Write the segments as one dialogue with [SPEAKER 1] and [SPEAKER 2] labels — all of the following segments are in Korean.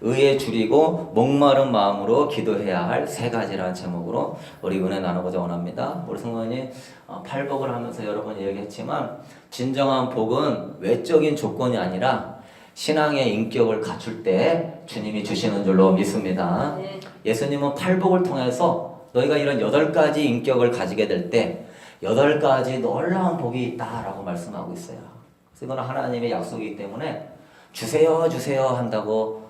[SPEAKER 1] 의에 줄이고 목마른 마음으로 기도해야 할 세 가지라는 제목으로 우리 은혜 나누고자 원합니다. 우리 성도님 팔복을 하면서 여러 번 얘기했지만 진정한 복은 외적인 조건이 아니라 신앙의 인격을 갖출 때 주님이 주시는 줄로 믿습니다. 예수님은 팔복을 통해서 너희가 이런 8가지 인격을 가지게 될 때 8가지 놀라운 복이 있다라고 말씀하고 있어요. 그래서 이건 하나님의 약속이기 때문에 주세요 주세요 한다고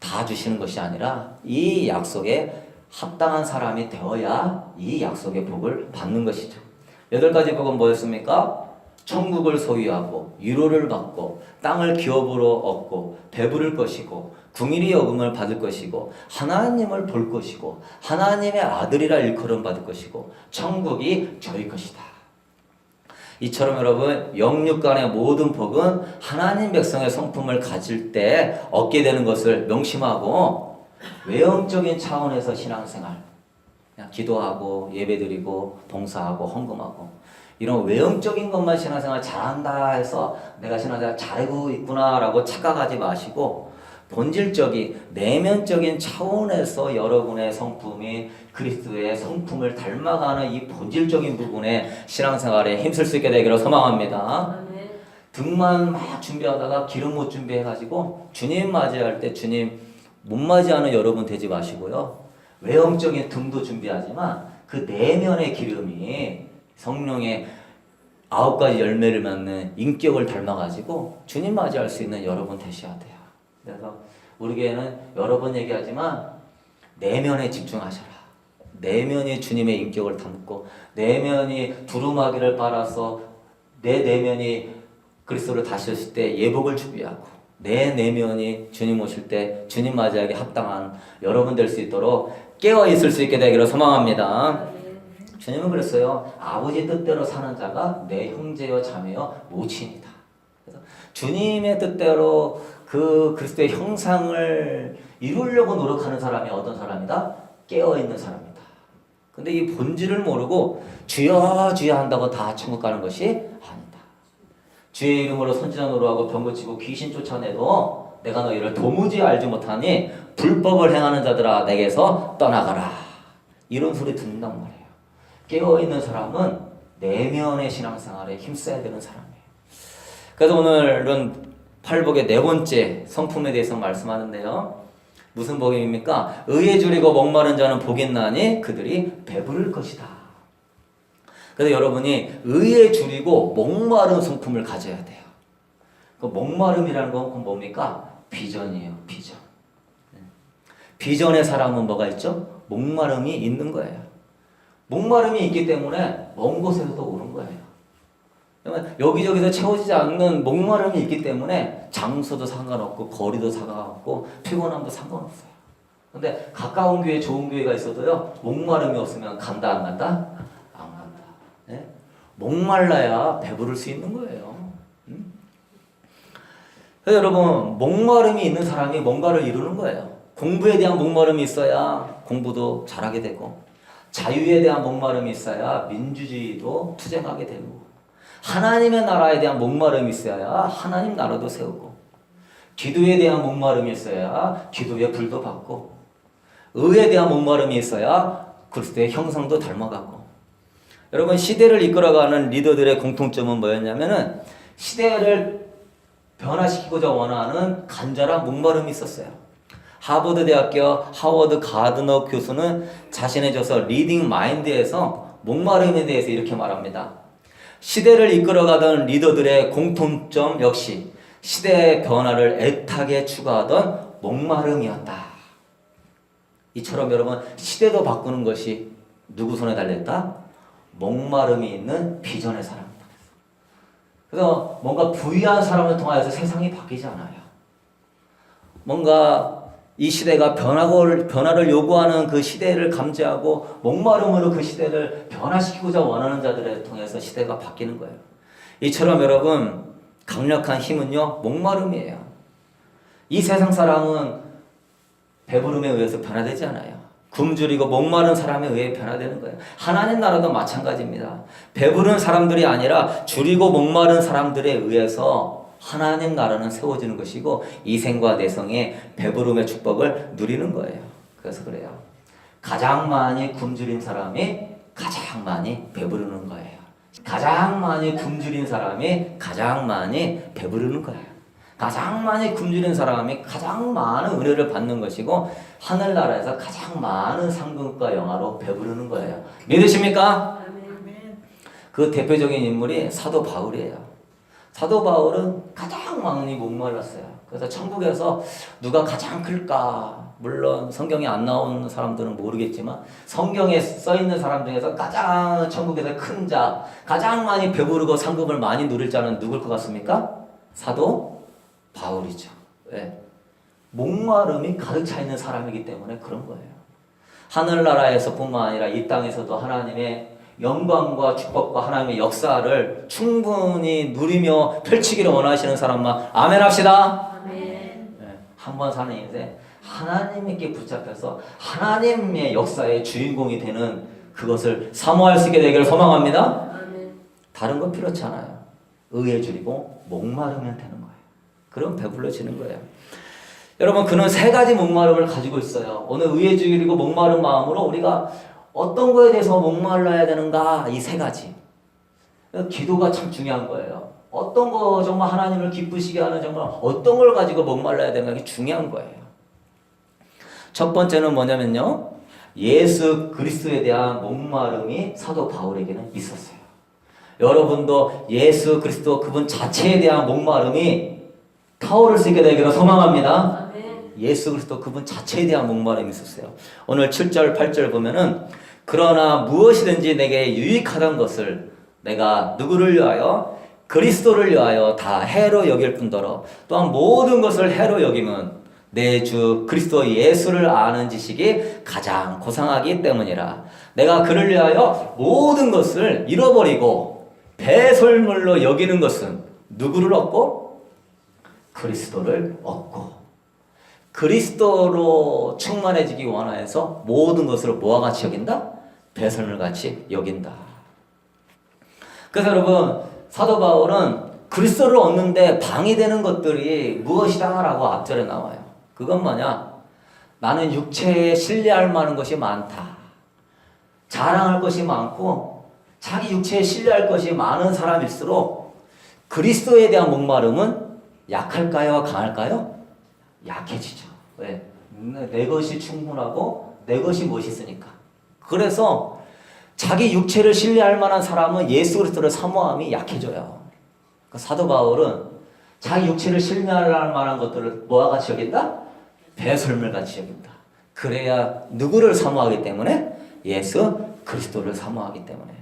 [SPEAKER 1] 다 주시는 것이 아니라 이 약속에 합당한 사람이 되어야 이 약속의 복을 받는 것이죠. 8가지 복은 뭐였습니까? 천국을 소유하고 위로를 받고 땅을 기업으로 얻고 배부를 것이고 궁일이 여금을 받을 것이고 하나님을 볼 것이고 하나님의 아들이라 일컬음 받을 것이고 천국이 저희 것이다. 이처럼 여러분 영육간의 모든 복은 하나님 백성의 성품을 가질 때 얻게 되는 것을 명심하고 외형적인 차원에서 신앙생활 그냥 기도하고 예배드리고 봉사하고 헌금하고 이런 외형적인 것만 신앙생활 잘한다 해서 내가 신앙생활 잘하고 있구나 라고 착각하지 마시고 본질적인 내면적인 차원에서 여러분의 성품이 그리스도의 성품을 닮아가는 이 본질적인 부분에 신앙생활에 힘쓸 수 있게 되기를 소망합니다. 등만 막 준비하다가 기름 못 준비해가지고 주님 맞이할 때 주님 못 맞이하는 여러분 되지 마시고요. 외형적인 등도 준비하지만 그 내면의 기름이 성령의 9가지 열매를 맺는 인격을 닮아가지고 주님 맞이할 수 있는 여러분 되셔야 돼요. 그래서 우리 교회는 여러 번 얘기하지만 내면에 집중하셔라. 내면이 주님의 인격을 담고 내면이 두루마기를 빨아서 내 내면이 그리스도를 다시 오실 때 예복을 준비하고 내 내면이 주님 오실 때 주님 맞이하기 합당한 여러분 될 수 있도록 깨어 있을 수 있게 되기를 소망합니다. 주님은 그랬어요. 아버지 뜻대로 사는 자가 내 형제여 자매여 모친이다. 그래서 주님의 뜻대로 그 그리스도의 형상을 이루려고 노력하는 사람이 어떤 사람이다? 깨어있는 사람이다. 근데 이 본질을 모르고 주여 주여 한다고 다 천국 가는 것이 아니다. 주의 이름으로 선지자 노릇하고 병 고치고 귀신 쫓아내도 내가 너희를 도무지 알지 못하니 불법을 행하는 자들아 내게서 떠나가라. 이런 소리 듣는단 말이에요. 깨어있는 사람은 내면의 신앙생활에 힘써야 되는 사람이에요. 그래서 오늘은 팔복의 4번째 성품에 대해서 말씀하는데요. 무슨 복입니까? 의에 줄이고 목마른 자는 복이 있나니 그들이 배부를 것이다. 그래서 여러분이 의에 줄이고 목마른 성품을 가져야 돼요. 그 목마름이라는 건 뭡니까? 비전이에요. 비전. 비전의 사람은 뭐가 있죠? 목마름이 있는 거예요. 목마름이 있기 때문에 먼 곳에서도 오는 거예요. 여기저기서 채워지지 않는 목마름이 있기 때문에 장소도 상관없고 거리도 상관없고 피곤함도 상관없어요. 근데 가까운 교회 좋은 교회가 있어도요 목마름이 없으면 간다 안 간다? 안 간다. 네? 목말라야 배부를 수 있는 거예요. 그래서 여러분 목마름이 있는 사람이 뭔가를 이루는 거예요. 공부에 대한 목마름이 있어야 공부도 잘하게 되고 자유에 대한 목마름이 있어야 민주주의도 투쟁하게 되고 하나님의 나라에 대한 목마름이 있어야 하나님 나라도 세우고 기도에 대한 목마름이 있어야 기도의 불도 받고 의에 대한 목마름이 있어야 그리스도의 형상도 닮아가고 여러분 시대를 이끌어가는 리더들의 공통점은 뭐였냐면은 시대를 변화시키고자 원하는 간절한 목마름이 있었어요. 하버드 대학교 하워드 가드너 교수는 자신의 저서 리딩 마인드에서 목마름에 대해서 이렇게 말합니다. 시대를 이끌어가던 리더들의 공통점 역시 시대의 변화를 애타게 추구하던 목마름이었다. 이처럼 여러분 시대도 바꾸는 것이 누구 손에 달렸다? 목마름이 있는 비전의 사람이다. 그래서 뭔가 부유한 사람을 통하여서 세상이 바뀌지 않아요. 뭔가 이 시대가 변화를 요구하는 그 시대를 감지하고 목마름으로 그 시대를 변화시키고자 원하는 자들을 통해서 시대가 바뀌는 거예요. 이처럼 여러분 강력한 힘은요 목마름이에요. 이 세상 사람은 배부름에 의해서 변화되지 않아요. 굶주리고 목마른 사람에 의해 변화되는 거예요. 하나님 나라도 마찬가지입니다. 배부른 사람들이 아니라 줄이고 목마른 사람들에 의해서 하나님 나라는 세워지는 것이고 이생과 내성의 배부름의 축복을 누리는 거예요. 그래서 그래요. 가장 많이 굶주린 사람이 가장 많이 배부르는 거예요. 가장 많이 굶주린 사람이 가장 많이 배부르는 거예요. 가장 많이 굶주린 사람이 가장 많은 은혜를 받는 것이고 하늘나라에서 가장 많은 상급과 영화로 배부르는 거예요. 믿으십니까? 그 대표적인 인물이 사도 바울이에요. 사도 바울은 가장 많이 목말랐어요. 그래서 천국에서 누가 가장 클까? 물론 성경에 안 나온 사람들은 모르겠지만 성경에 써 있는 사람 중에서 가장 천국에서 큰 자, 가장 많이 배부르고 상급을 많이 누릴 자는 누굴 것 같습니까? 사도 바울이죠. 왜? 목마름이 가득 차 있는 사람이기 때문에 그런 거예요. 하늘나라에서뿐만 아니라 이 땅에서도 하나님의 영광과 축복과 하나님의 역사를 충분히 누리며 펼치기를 원하시는 사람만 아멘 합시다. 아멘. 네, 한번 사는 인생 하나님께 붙잡혀서 하나님의 역사의 주인공이 되는 그것을 사모할 수 있게 되기를 소망합니다. 아멘. 다른 거 필요치 않아요. 의에 줄이고 목마르면 되는 거예요. 그럼 배불러지는 거예요. 여러분, 그는 세 가지 목마름을 가지고 있어요. 오늘 의에 줄이고 목마른 마음으로 우리가 어떤 거에 대해서 목말라야 되는가? 이 세 가지. 기도가 참 중요한 거예요. 어떤 거 정말 하나님을 기쁘시게 하는 정말 어떤 걸 가지고 목말라야 되는가? 이게 중요한 거예요. 첫 번째는 뭐냐면요. 예수 그리스도에 대한 목마름이 사도 바울에게는 있었어요. 여러분도 예수 그리스도 그분 자체에 대한 목마름이 타오를 수 있게 되기를 소망합니다. 예수 그리스도 그분 자체에 대한 목마름이 있었어요. 오늘 7절 8절 보면은 그러나 무엇이든지 내게 유익하던 것을 내가 누구를 위하여 그리스도를 위하여 다 해로 여길 뿐더러 또한 모든 것을 해로 여기면 내 주 그리스도 예수를 아는 지식이 가장 고상하기 때문이라. 내가 그를 위하여 모든 것을 잃어버리고 배설물로 여기는 것은 누구를 얻고 그리스도를 얻고 그리스도로 충만해지기 원하여서 모든 것을 뭐와 같이 여긴다? 배설물같이 여긴다. 그래서 여러분, 사도 바울은 그리스도를 얻는데 방해되는 것들이 무엇이다? 라고 앞절에 나와요. 그건 뭐냐? 나는 육체에 신뢰할 만한 것이 많다. 자랑할 것이 많고 자기 육체에 신뢰할 것이 많은 사람일수록 그리스도에 대한 목마름은 약할까요? 강할까요? 약해지죠. 왜? 내 것이 충분하고 내 것이 멋있으니까. 그래서 자기 육체를 신뢰할 만한 사람은 예수 그리스도를 사모함이 약해져요. 그러니까 사도 바울은 자기 육체를 신뢰할 만한 것들을 뭐와 같이 여긴다? 배설물같이 여긴다. 그래야 누구를 사모하기 때문에? 예수 그리스도를 사모하기 때문에.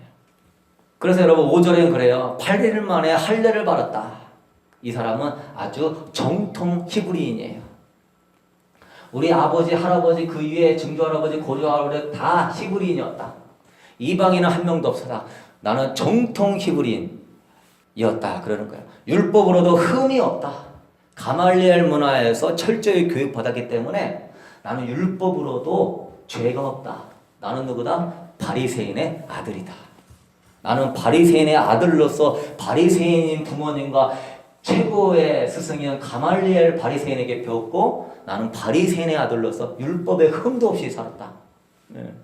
[SPEAKER 1] 그래서 여러분 5절엔 그래요. 8일 만에 할례를 받았다. 이 사람은 아주 정통 히브리인이에요. 우리 아버지, 할아버지, 그 위에 증조할아버지, 고조할아버지 다 히브리인이었다. 이방인은 한 명도 없었다. 나는 정통 히브리인이었다. 그러는 거예요. 율법으로도 흠이 없다. 가말리엘 문화에서 철저히 교육받았기 때문에 나는 율법으로도 죄가 없다. 나는 누구다? 바리새인의 아들이다. 나는 바리새인의 아들로서 바리새인인 부모님과 최고의 스승인 가말리엘 바리새인에게 배웠고 나는 바리새인의 아들로서 율법에 흠도 없이 살았다. 네.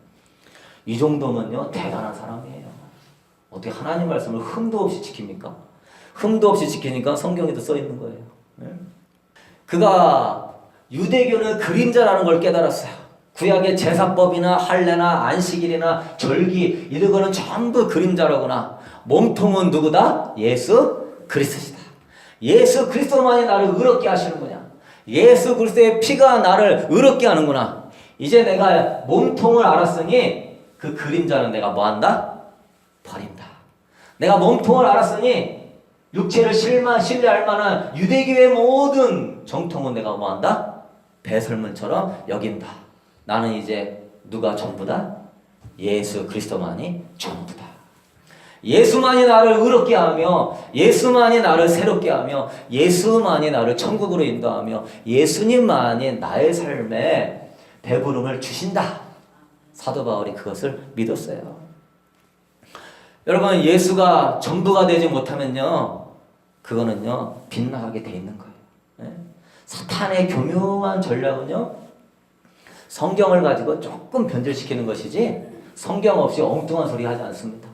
[SPEAKER 1] 이 정도면요 대단한 사람이에요. 어떻게 하나님 말씀을 흠도 없이 지킵니까? 흠도 없이 지키니까 성경에도 써 있는 거예요. 네. 그가 유대교는 그림자라는 걸 깨달았어요. 구약의 제사법이나 할례나 안식일이나 절기 이런 거는 전부 그림자라구나. 몸통은 누구다? 예수 그리스도시다. 예수 그리스도만이 나를 의롭게 하시는구나. 예수 그리스도의 피가 나를 의롭게 하는구나. 이제 내가 몸통을 알았으니 그 그림자는 내가 뭐한다? 버린다. 내가 몸통을 알았으니 육체를 신뢰할 만한 유대교의 모든 정통은 내가 뭐한다? 배설물처럼 여긴다. 나는 이제 누가 전부다? 예수 그리스도만이 전부다. 예수만이 나를 의롭게 하며 예수만이 나를 새롭게 하며 예수만이 나를 천국으로 인도하며 예수님만이 나의 삶에 배부름을 주신다. 사도 바울이 그것을 믿었어요. 여러분 예수가 전부가 되지 못하면요 그거는요 빗나가게 돼 있는 거예요. 예? 사탄의 교묘한 전략은요 성경을 가지고 조금 변질시키는 것이지 성경 없이 엉뚱한 소리 하지 않습니다.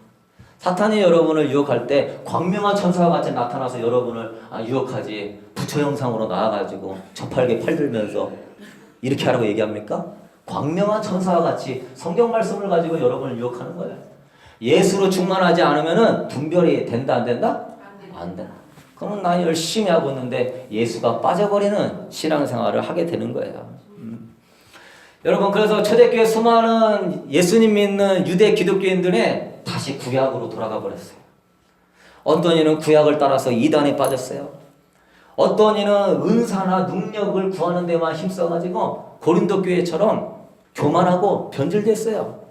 [SPEAKER 1] 사탄이 여러분을 유혹할 때 광명한 천사와 같이 나타나서 여러분을 유혹하지 부처 형상으로 나와가지고 저팔계 팔 들면서 이렇게 하라고 얘기합니까? 광명한 천사와 같이 성경 말씀을 가지고 여러분을 유혹하는 거예요. 예수로 충만하지 않으면은 분별이 된다 안 된다? 안 된다. 그러면 나 열심히 하고 있는데 예수가 빠져버리는 신앙생활을 하게 되는 거예요. 여러분 그래서 초대교회 수많은 예수님 믿는 유대 기독교인들이 다시 구약으로 돌아가 버렸어요. 어떤 이는 구약을 따라서 이단에 빠졌어요. 어떤 이는 은사나 능력을 구하는 데만 힘써가지고 고린도 교회처럼 교만하고 변질됐어요.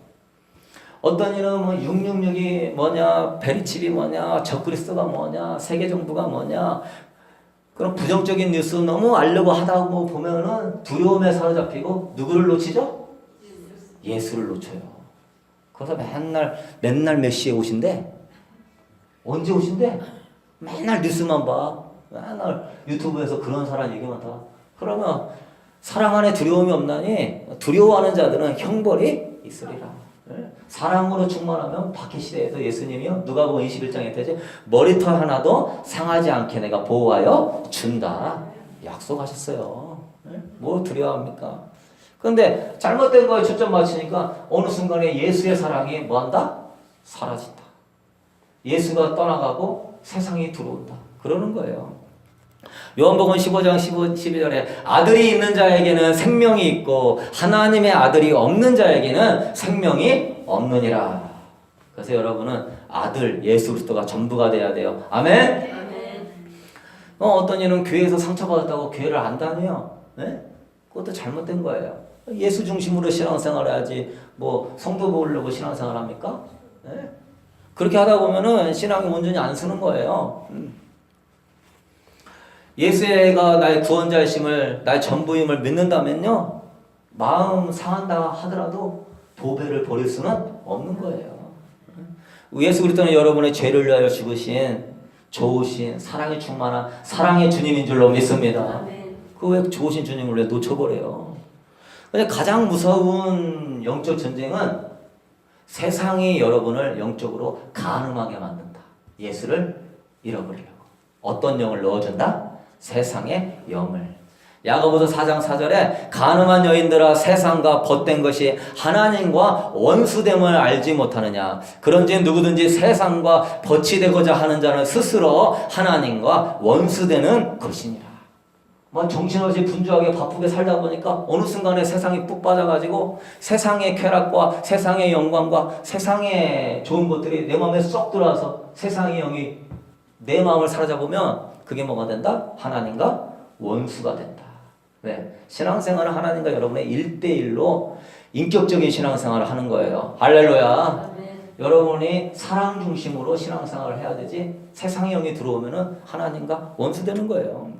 [SPEAKER 1] 어떤 이는 뭐 666이 뭐냐, 베리칩이 뭐냐, 적그리스도가 뭐냐, 세계정부가 뭐냐, 그런 부정적인 뉴스 너무 알려고 하다 보면은 두려움에 사로잡히고 누구를 놓치죠? 예수를 놓쳐요. 그래서 맨날 몇 시에 오신대? 언제 오신대? 맨날 뉴스만 봐. 맨날 유튜브에서 그런 사람 얘기만 다. 그러면 사랑 안에 두려움이 없나니 두려워하는 자들은 형벌이 있으리라. 사랑으로 충만하면 박해 시대에도 예수님이요 누가복음 21장에 되지 머리털 하나도 상하지 않게 내가 보호하여 준다 약속하셨어요. 뭐 두려워합니까? 그런데 잘못된 거에 초점 맞추니까 어느 순간에 예수의 사랑이 뭐한다? 사라진다. 예수가 떠나가고 세상이 들어온다. 그러는 거예요. 요한복음 15장 12절에 아들이 있는 자에게는 생명이 있고 하나님의 아들이 없는 자에게는 생명이 없느니라. 그래서 여러분은 아들 예수 그리스도가 전부가 돼야 돼요. 아멘? 어떤 이는 교회에서 상처받았다고 교회를 안 다녀요. 네? 그것도 잘못된 거예요. 예수 중심으로 신앙생활 해야지 뭐 성도 모으려고 신앙생활 합니까? 네? 그렇게 하다 보면은 신앙이 온전히 안 서는 거예요. 예수가 나의 구원자이심을 나의 전부임을 믿는다면요 마음 상한다 하더라도 도배를 버릴 수는 없는 거예요. 예수 그리스도는 여러분의 죄를 위하여 죽으신 좋으신 사랑이 충만한 사랑의 주님인 줄로 믿습니다. 그 왜 좋으신 주님을 왜 놓쳐버려요? 근데 가장 무서운 영적 전쟁은 세상이 여러분을 영적으로 간음하게 만든다. 예수를 잃어버리려고. 어떤 영을 넣어준다? 세상의 영을. 야고보서 4장 4절에 간음한 여인들아 세상과 벗된 것이 하나님과 원수됨을 알지 못하느냐. 그런지 누구든지 세상과 벗이 되고자 하는 자는 스스로 하나님과 원수되는 것이니라. 뭐 정신없이 분주하게 바쁘게 살다 보니까 어느 순간에 세상이 푹 빠져가지고 세상의 쾌락과 세상의 영광과 세상의 좋은 것들이 내 마음에 쏙 들어와서 세상의 영이 내 마음을 사로잡으면 그게 뭐가 된다? 하나님과 원수가 된다. 네. 신앙생활은 하나님과 여러분의 1대1로 인격적인 신앙생활을 하는 거예요. 할렐루야. 여러분이 사랑 중심으로 신앙생활을 해야 되지 세상의 영이 들어오면은 하나님과 원수되는 거예요.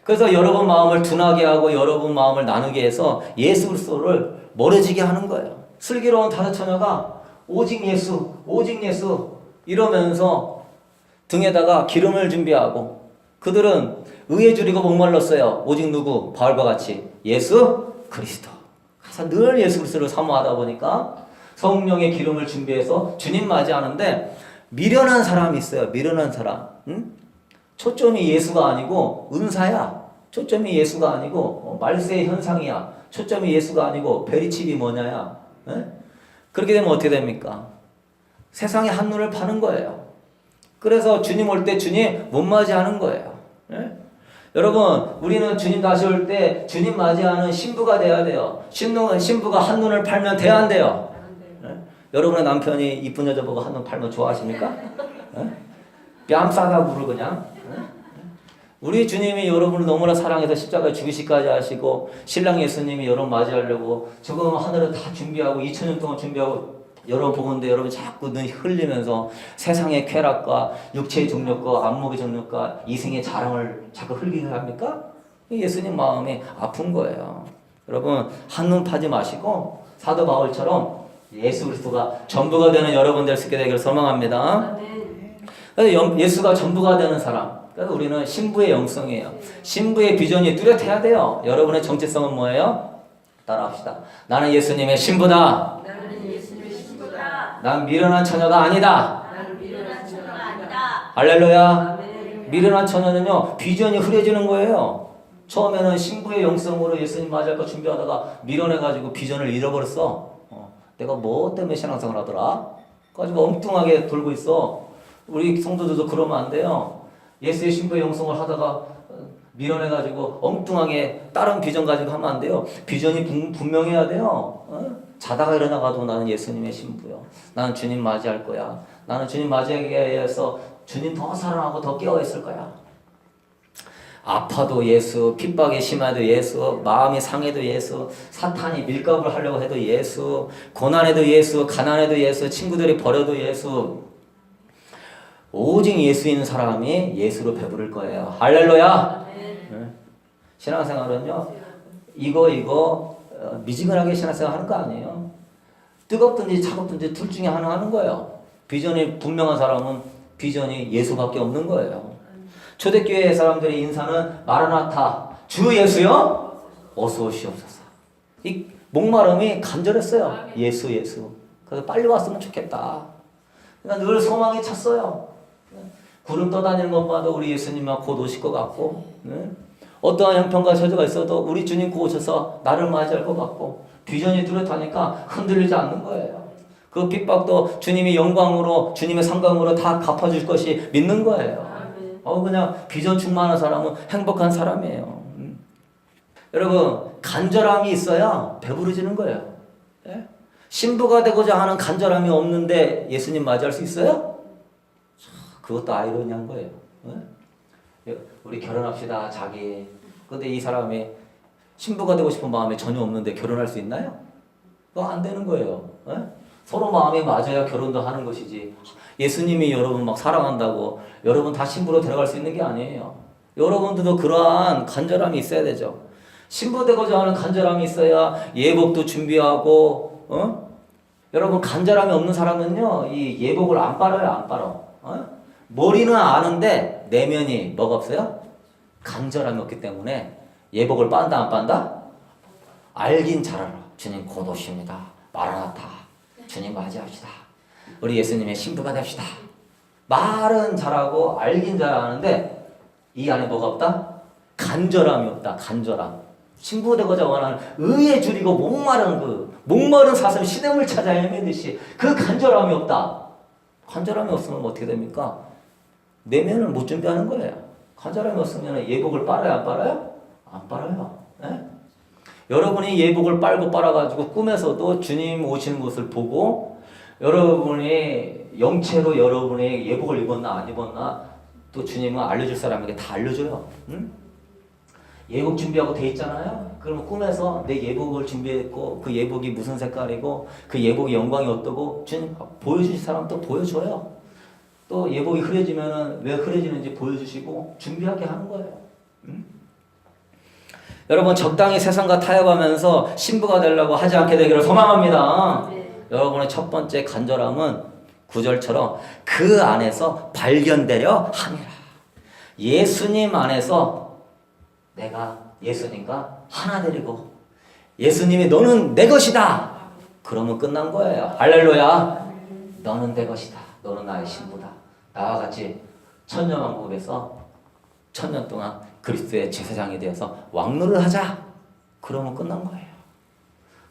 [SPEAKER 1] 그래서 여러분 마음을 둔하게 하고 여러분 마음을 나누게 해서 예수 그리스도를 멀어지게 하는 거예요. 슬기로운 다섯 처녀가 오직 예수, 오직 예수 이러면서 등에다가 기름을 준비하고 그들은 의에 줄이고 목말랐어요. 오직 누구? 바울과 같이 예수 그리스도. 그래서 늘 예수 그리스도를 사모하다 보니까 성령의 기름을 준비해서 주님 맞이하는데 미련한 사람이 있어요. 미련한 사람. 응? 초점이 예수가 아니고 은사야. 초점이 예수가 아니고 말세의 현상이야. 초점이 예수가 아니고 베리칩이 뭐냐야. 에? 그렇게 되면 어떻게 됩니까? 세상에 한눈을 파는 거예요. 그래서 주님 올 때 주님 못 맞이하는 거예요. 에? 여러분 우리는 주님 다시 올 때 주님 맞이하는 신부가 돼야 돼요. 신부가 한눈을 팔면 돼야 안 돼요? 에? 여러분의 남편이 이쁜 여자 보고 한눈 팔면 좋아하십니까? 에? 뺨 싸다구를 그냥. 우리 주님이 여러분을 너무나 사랑해서 십자가에 죽이시까지 하시고 신랑 예수님이 여러분 맞이하려고 지금 하늘을 다 준비하고 2000년 동안 준비하고 여러분 보는데 여러분 자꾸 눈이 흘리면서 세상의 쾌락과 육체의 정욕과 안목의 정욕과 이생의 자랑을 자꾸 흘리게 합니까? 예수님 마음이 아픈 거예요. 여러분 한눈 파지 마시고 사도 바울처럼 예수 그리스도가 전부가 되는 여러분 될 수 있게 되기를 소망합니다. 예수가 전부가 되는 사람. 그래서 우리는 신부의 영성이에요. 신부의 비전이 뚜렷해야 돼요. 여러분의 정체성은 뭐예요? 따라합시다. 나는 예수님의 신부다.
[SPEAKER 2] 나는 예수님의 신부다.
[SPEAKER 1] 난 미련한 처녀가 아니다.
[SPEAKER 2] 나는 미련한 처녀가 아니다.
[SPEAKER 1] 할렐루야.
[SPEAKER 2] 아멘.
[SPEAKER 1] 미련한 처녀는요, 비전이 흐려지는 거예요. 처음에는 신부의 영성으로 예수님 맞이할 거 준비하다가 미련해가지고 비전을 잃어버렸어. 내가 뭐 때문에 신앙생활 하더라? 가지고 엉뚱하게 돌고 있어. 우리 성도들도 그러면 안 돼요. 예수의 신부의 영성을 하다가 밀어내가지고 엉뚱하게 다른 비전 가지고 하면 안 돼요. 비전이 분명해야 돼요. 자다가 일어나가도 나는 예수님의 신부요. 나는 주님 맞이할 거야. 나는 주님 맞이하기 위해서 주님 더 사랑하고 더 깨어있을 거야. 아파도 예수, 핍박이 심해도 예수, 마음이 상해도 예수, 사탄이 밀가부를 하려고 해도 예수, 고난에도 예수, 가난에도 예수, 친구들이 버려도 예수. 오직 예수 있는 사람이 예수로 배부를 거예요. 할렐루야. 네. 신앙생활은요, 이거 미지근하게 신앙생활 하는 거 아니에요. 뜨겁든지 차갑든지 둘 중에 하나 하는 거예요. 비전이 분명한 사람은 비전이 예수밖에 없는 거예요. 초대교회 사람들의 인사는 마라나타, 주 예수여 어서 오시옵소서. 이 목마름이 간절했어요. 예수. 그래서 빨리 왔으면 좋겠다. 그러니까 늘 소망이 찼어요. 구름 떠다니는 것마다 우리 예수님만 곧 오실 것 같고, 어떠한 형편과 저주가 있어도 우리 주님 곧 오셔서 나를 맞이할 것 같고, 비전이 뚜렷하니까 흔들리지 않는 거예요. 그 핍박도 주님이 영광으로, 주님의 상강으로 다 갚아줄 것이 믿는 거예요. 그냥 비전 충만한 사람은 행복한 사람이에요. 여러분, 간절함이 있어야 배부르지는 거예요. 예? 신부가 되고자 하는 간절함이 없는데 예수님 맞이할 수 있어요? 그것도 아이러니한 거예요. 우리 결혼합시다, 자기. 근데 이 사람이 신부가 되고 싶은 마음이 전혀 없는데 결혼할 수 있나요? 그거 안 되는 거예요. 서로 마음이 맞아야 결혼도 하는 것이지. 예수님이 여러분 막 사랑한다고 여러분 다 신부로 데려갈 수 있는 게 아니에요. 여러분들도 그러한 간절함이 있어야 되죠. 신부 되고자 하는 간절함이 있어야 예복도 준비하고, 여러분 간절함이 없는 사람은요, 이 예복을 안 빨아요, 안 빨아. 머리는 아는데 내면이 뭐가 없어요? 간절함이 없기 때문에 예복을 빤다, 안 빤다? 알긴 잘 알아. 주님 곧 오십니다. 마라나타. 주님 맞이합시다. 우리 예수님의 신부가 됩시다. 말은 잘하고 알긴 잘 아는데 이 안에 뭐가 없다? 간절함이 없다. 간절함. 신부 되고자 원하는 의에 줄이고 목마른 사슴 시냇물 찾아 헤매듯이 그 간절함이 없다. 간절함이 없으면 어떻게 됩니까? 내면을 못 준비하는 거예요. 간절함이 없으면 예복을 빨아요, 안 빨아요? 안 빨아요. 네? 여러분이 예복을 빨고 빨아가지고 꿈에서도 주님 오시는 것을 보고 여러분이 영체로 여러분이 예복을 입었나 안 입었나 또 주님은 알려줄 사람에게 다 알려줘요. 응? 예복 준비하고 돼 있잖아요. 그러면 꿈에서 내 예복을 준비했고 그 예복이 무슨 색깔이고 그 예복의 영광이 어떠고 주님 보여주실 사람 또 보여줘요. 또 예복이 흐려지면은 왜 흐려지는지 보여주시고 준비하게 하는 거예요. 응? 여러분 적당히 세상과 타협하면서 신부가 되려고 하지 않게 되기를 소망합니다. 여러분의 첫 번째 간절함은 구절처럼 그 안에서 발견되려 함이라. 예수님 안에서 내가 예수님과 하나 되리고 예수님이 너는 내 것이다. 그러면 끝난 거예요. 할렐루야. 너는 내 것이다. 너는 나의 신부다. 나와 같이 천년왕국에서 천년 동안 그리스도의 제사장이 되어서 왕노를 하자. 그러면 끝난 거예요.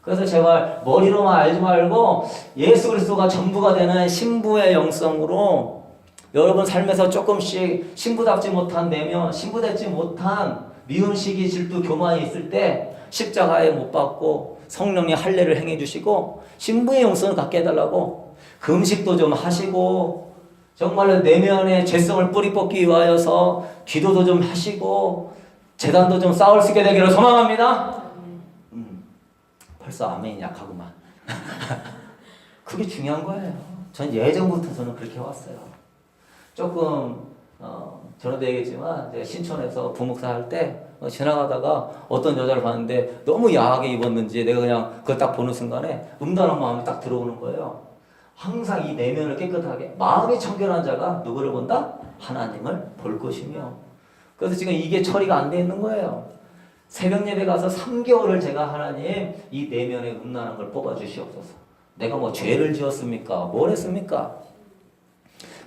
[SPEAKER 1] 그래서 제발 머리로만 알지 말고 예수 그리스도가 전부가 되는 신부의 영성으로 여러분 삶에서 조금씩 신부답지 못한 내면, 신부되지 못한 미움시기, 질투, 교만이 있을 때 십자가에 못 박고 성령의 할례를 행해 주시고 신부의 영성을 갖게 해달라고 금식도 좀 하시고 정말로 내면의 죄성을 뿌리 뽑기 위하여서 기도도 좀 하시고 제단도 좀 쌓을 수 있게 되기를 소망합니다. 벌써 아멘이 약하구만. 그게 중요한 거예요. 전 예전부터 저는 그렇게 왔어요. 조금 전에도 얘기했지만 제가 신촌에서 부목사 할 때 지나가다가 어떤 여자를 봤는데 너무 야하게 입었는지 내가 그냥 그걸 딱 보는 순간에 음란한 마음이 딱 들어오는 거예요. 항상 이 내면을 깨끗하게 마음이 청결한 자가 누구를 본다? 하나님을 볼 것이며. 그래서 지금 이게 처리가 안 돼 있는 거예요. 새벽 예배 가서 3개월을 제가 하나님 이 내면에 음란한 걸 뽑아 주시옵소서. 내가 뭐 죄를 지었습니까? 뭘 했습니까?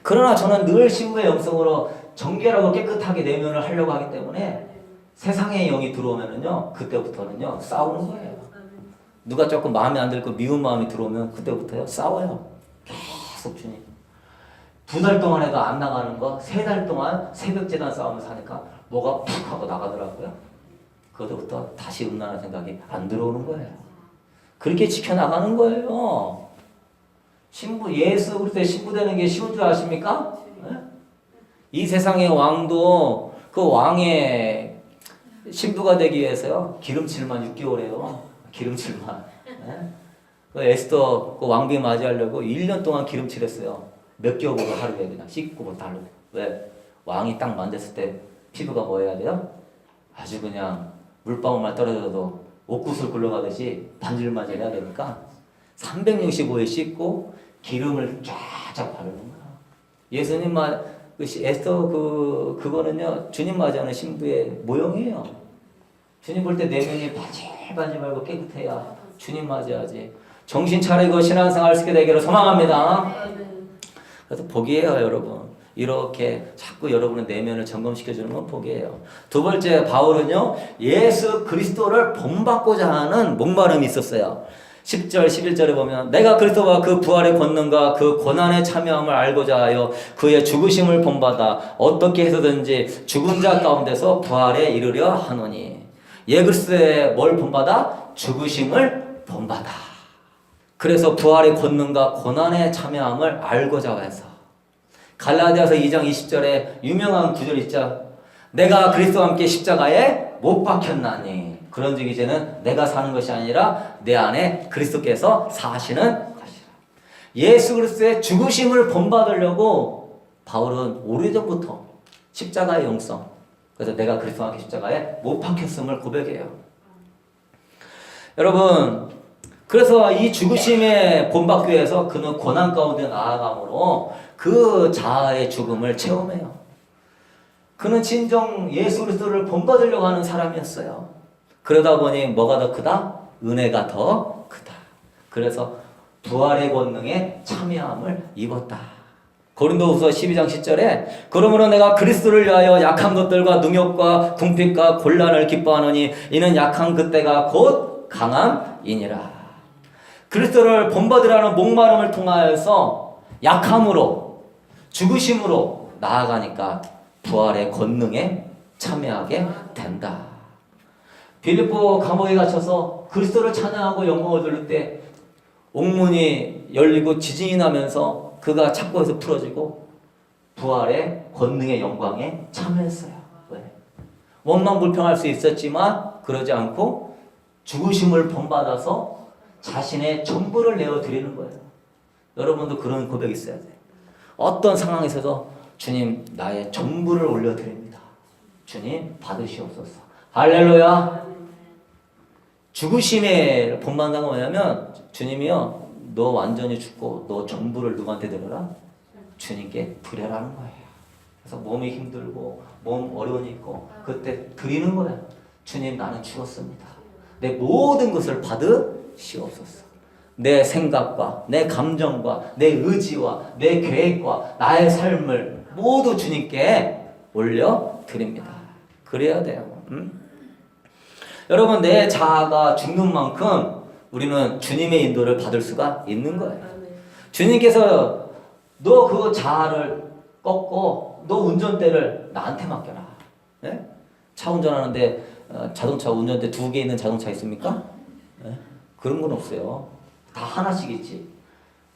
[SPEAKER 1] 그러나 저는 늘 신부의 영성으로 정결하고 깨끗하게 내면을 하려고 하기 때문에 세상의 영이 들어오면은요, 그때부터는요, 싸우는 거예요. 누가 조금 마음에 안 들고 미운 마음이 들어오면 그때부터요, 싸워요. 계속 주님. 2달 동안 해도 안 나가는 거, 3달 동안 새벽재단 싸우면서 하니까 뭐가 푹 하고 나가더라고요. 그때부터 다시 음란한 생각이 안 들어오는 거예요. 그렇게 지켜나가는 거예요. 신부, 예수 그리스도의 신부 되는 게 쉬운 줄 아십니까? 네? 이 세상의 왕도 그 왕의 신부가 되기 위해서요, 기름칠만 6개월이에요. 기름칠만. 네? 그 에스더 그 왕비 맞이하려고 1년 동안 기름칠했어요. 몇 겹으로 하루에 그냥 씻고 달고. 왜? 왕이 딱 만졌을 때 피부가 뭐 해야 돼요? 아주 그냥 물방울만 떨어져도 옥구슬 굴러가듯이 반질반질 해야 되니까 365일 씻고 기름을 쫙쫙 바르는 거야. 예수님 에스더 그거는요, 주님 맞이하는 신부의 모형이에요. 주님 볼 때 내면이 반질반질 말고 깨끗해야 주님 맞이하지. 정신 차리고 신앙생활 쓰게 되기를 소망합니다. 그래서 복이에요, 여러분. 이렇게 자꾸 여러분의 내면을 점검시켜주는 건 복이에요. 두 번째, 바울은요, 예수 그리스도를 본받고자 하는 목마름이 있었어요. 10절, 11절에 보면 내가 그리스도와 그 부활의 권능과 그 고난에 참여함을 알고자 하여 그의 죽으심을 본받아 어떻게 해서든지 죽은 자 가운데서 부활에 이르려 하노니. 예 그리스도의 뭘 본받아? 죽으심을 본받아. 그래서 부활의 권능과 고난에 참여함을 알고자 해서. 갈라디아서 2장 20절에 유명한 구절 있죠. 내가 그리스도와 함께 십자가에 못 박혔나니 그런즉 이제는 내가 사는 것이 아니라 내 안에 그리스도께서 사시는 것이라. 예수 그리스도의 죽으심을 본받으려고 바울은 오래전부터 십자가의 영성, 그래서 내가 그리스도와 함께 십자가에 못 박혔음을 고백해요. 여러분, 그래서 이 죽으심에 본받기 위해서 그는 고난 가운데 나아감으로 그 자아의 죽음을 체험해요. 그는 진정 예수 그리스도를 본받으려고 하는 사람이었어요. 그러다 보니 뭐가 더 크다? 은혜가 더 크다. 그래서 부활의 권능에 참여함을 입었다. 고린도후서 12장 10절에 그러므로 내가 그리스도를 위하여 약한 것들과 능욕과 궁핍과 곤란을 기뻐하노니 이는 약한 그때가 곧 강함이니라. 그리스도를 본받으라는 목마름을 통하여서 약함으로 죽으심으로 나아가니까 부활의 권능에 참여하게 된다. 빌립보 감옥에 갇혀서 그리스도를 찬양하고 영광을 돌릴 때 옥문이 열리고 지진이 나면서 그가 착고에서 풀어지고 부활의 권능의 영광에 참여했어요. 왜? 원망불평할 수 있었지만 그러지 않고 죽으심을 본받아서 자신의 전부를 내어드리는 거예요. 여러분도 그런 고백이 있어야 돼요. 어떤 상황에서도 주님 나의 전부를 올려드립니다. 주님 받으시옵소서. 할렐루야. 죽으심에 본받는 건 뭐냐면 주님이요, 너 완전히 죽고 너 전부를 누구한테 드려라? 주님께 드려라는 거예요. 그래서 몸이 힘들고 몸 어려움이 있고 그때 드리는 거예요. 주님 나는 죽었습니다. 내 모든 것을 받으시옵소서. 내 생각과 내 감정과 내 의지와 내 계획과 나의 삶을 모두 주님께 올려드립니다. 그래야 돼요. 여러분, 내 자아가 죽는 만큼 우리는 주님의 인도를 받을 수가 있는 거예요. 주님께서 너 그 자아를 꺾고 너 운전대를 나한테 맡겨라. 네? 차 운전하는데 자동차 운전대 2개 있는 자동차 있습니까? 네? 그런 건 없어요. 다 하나씩 있지.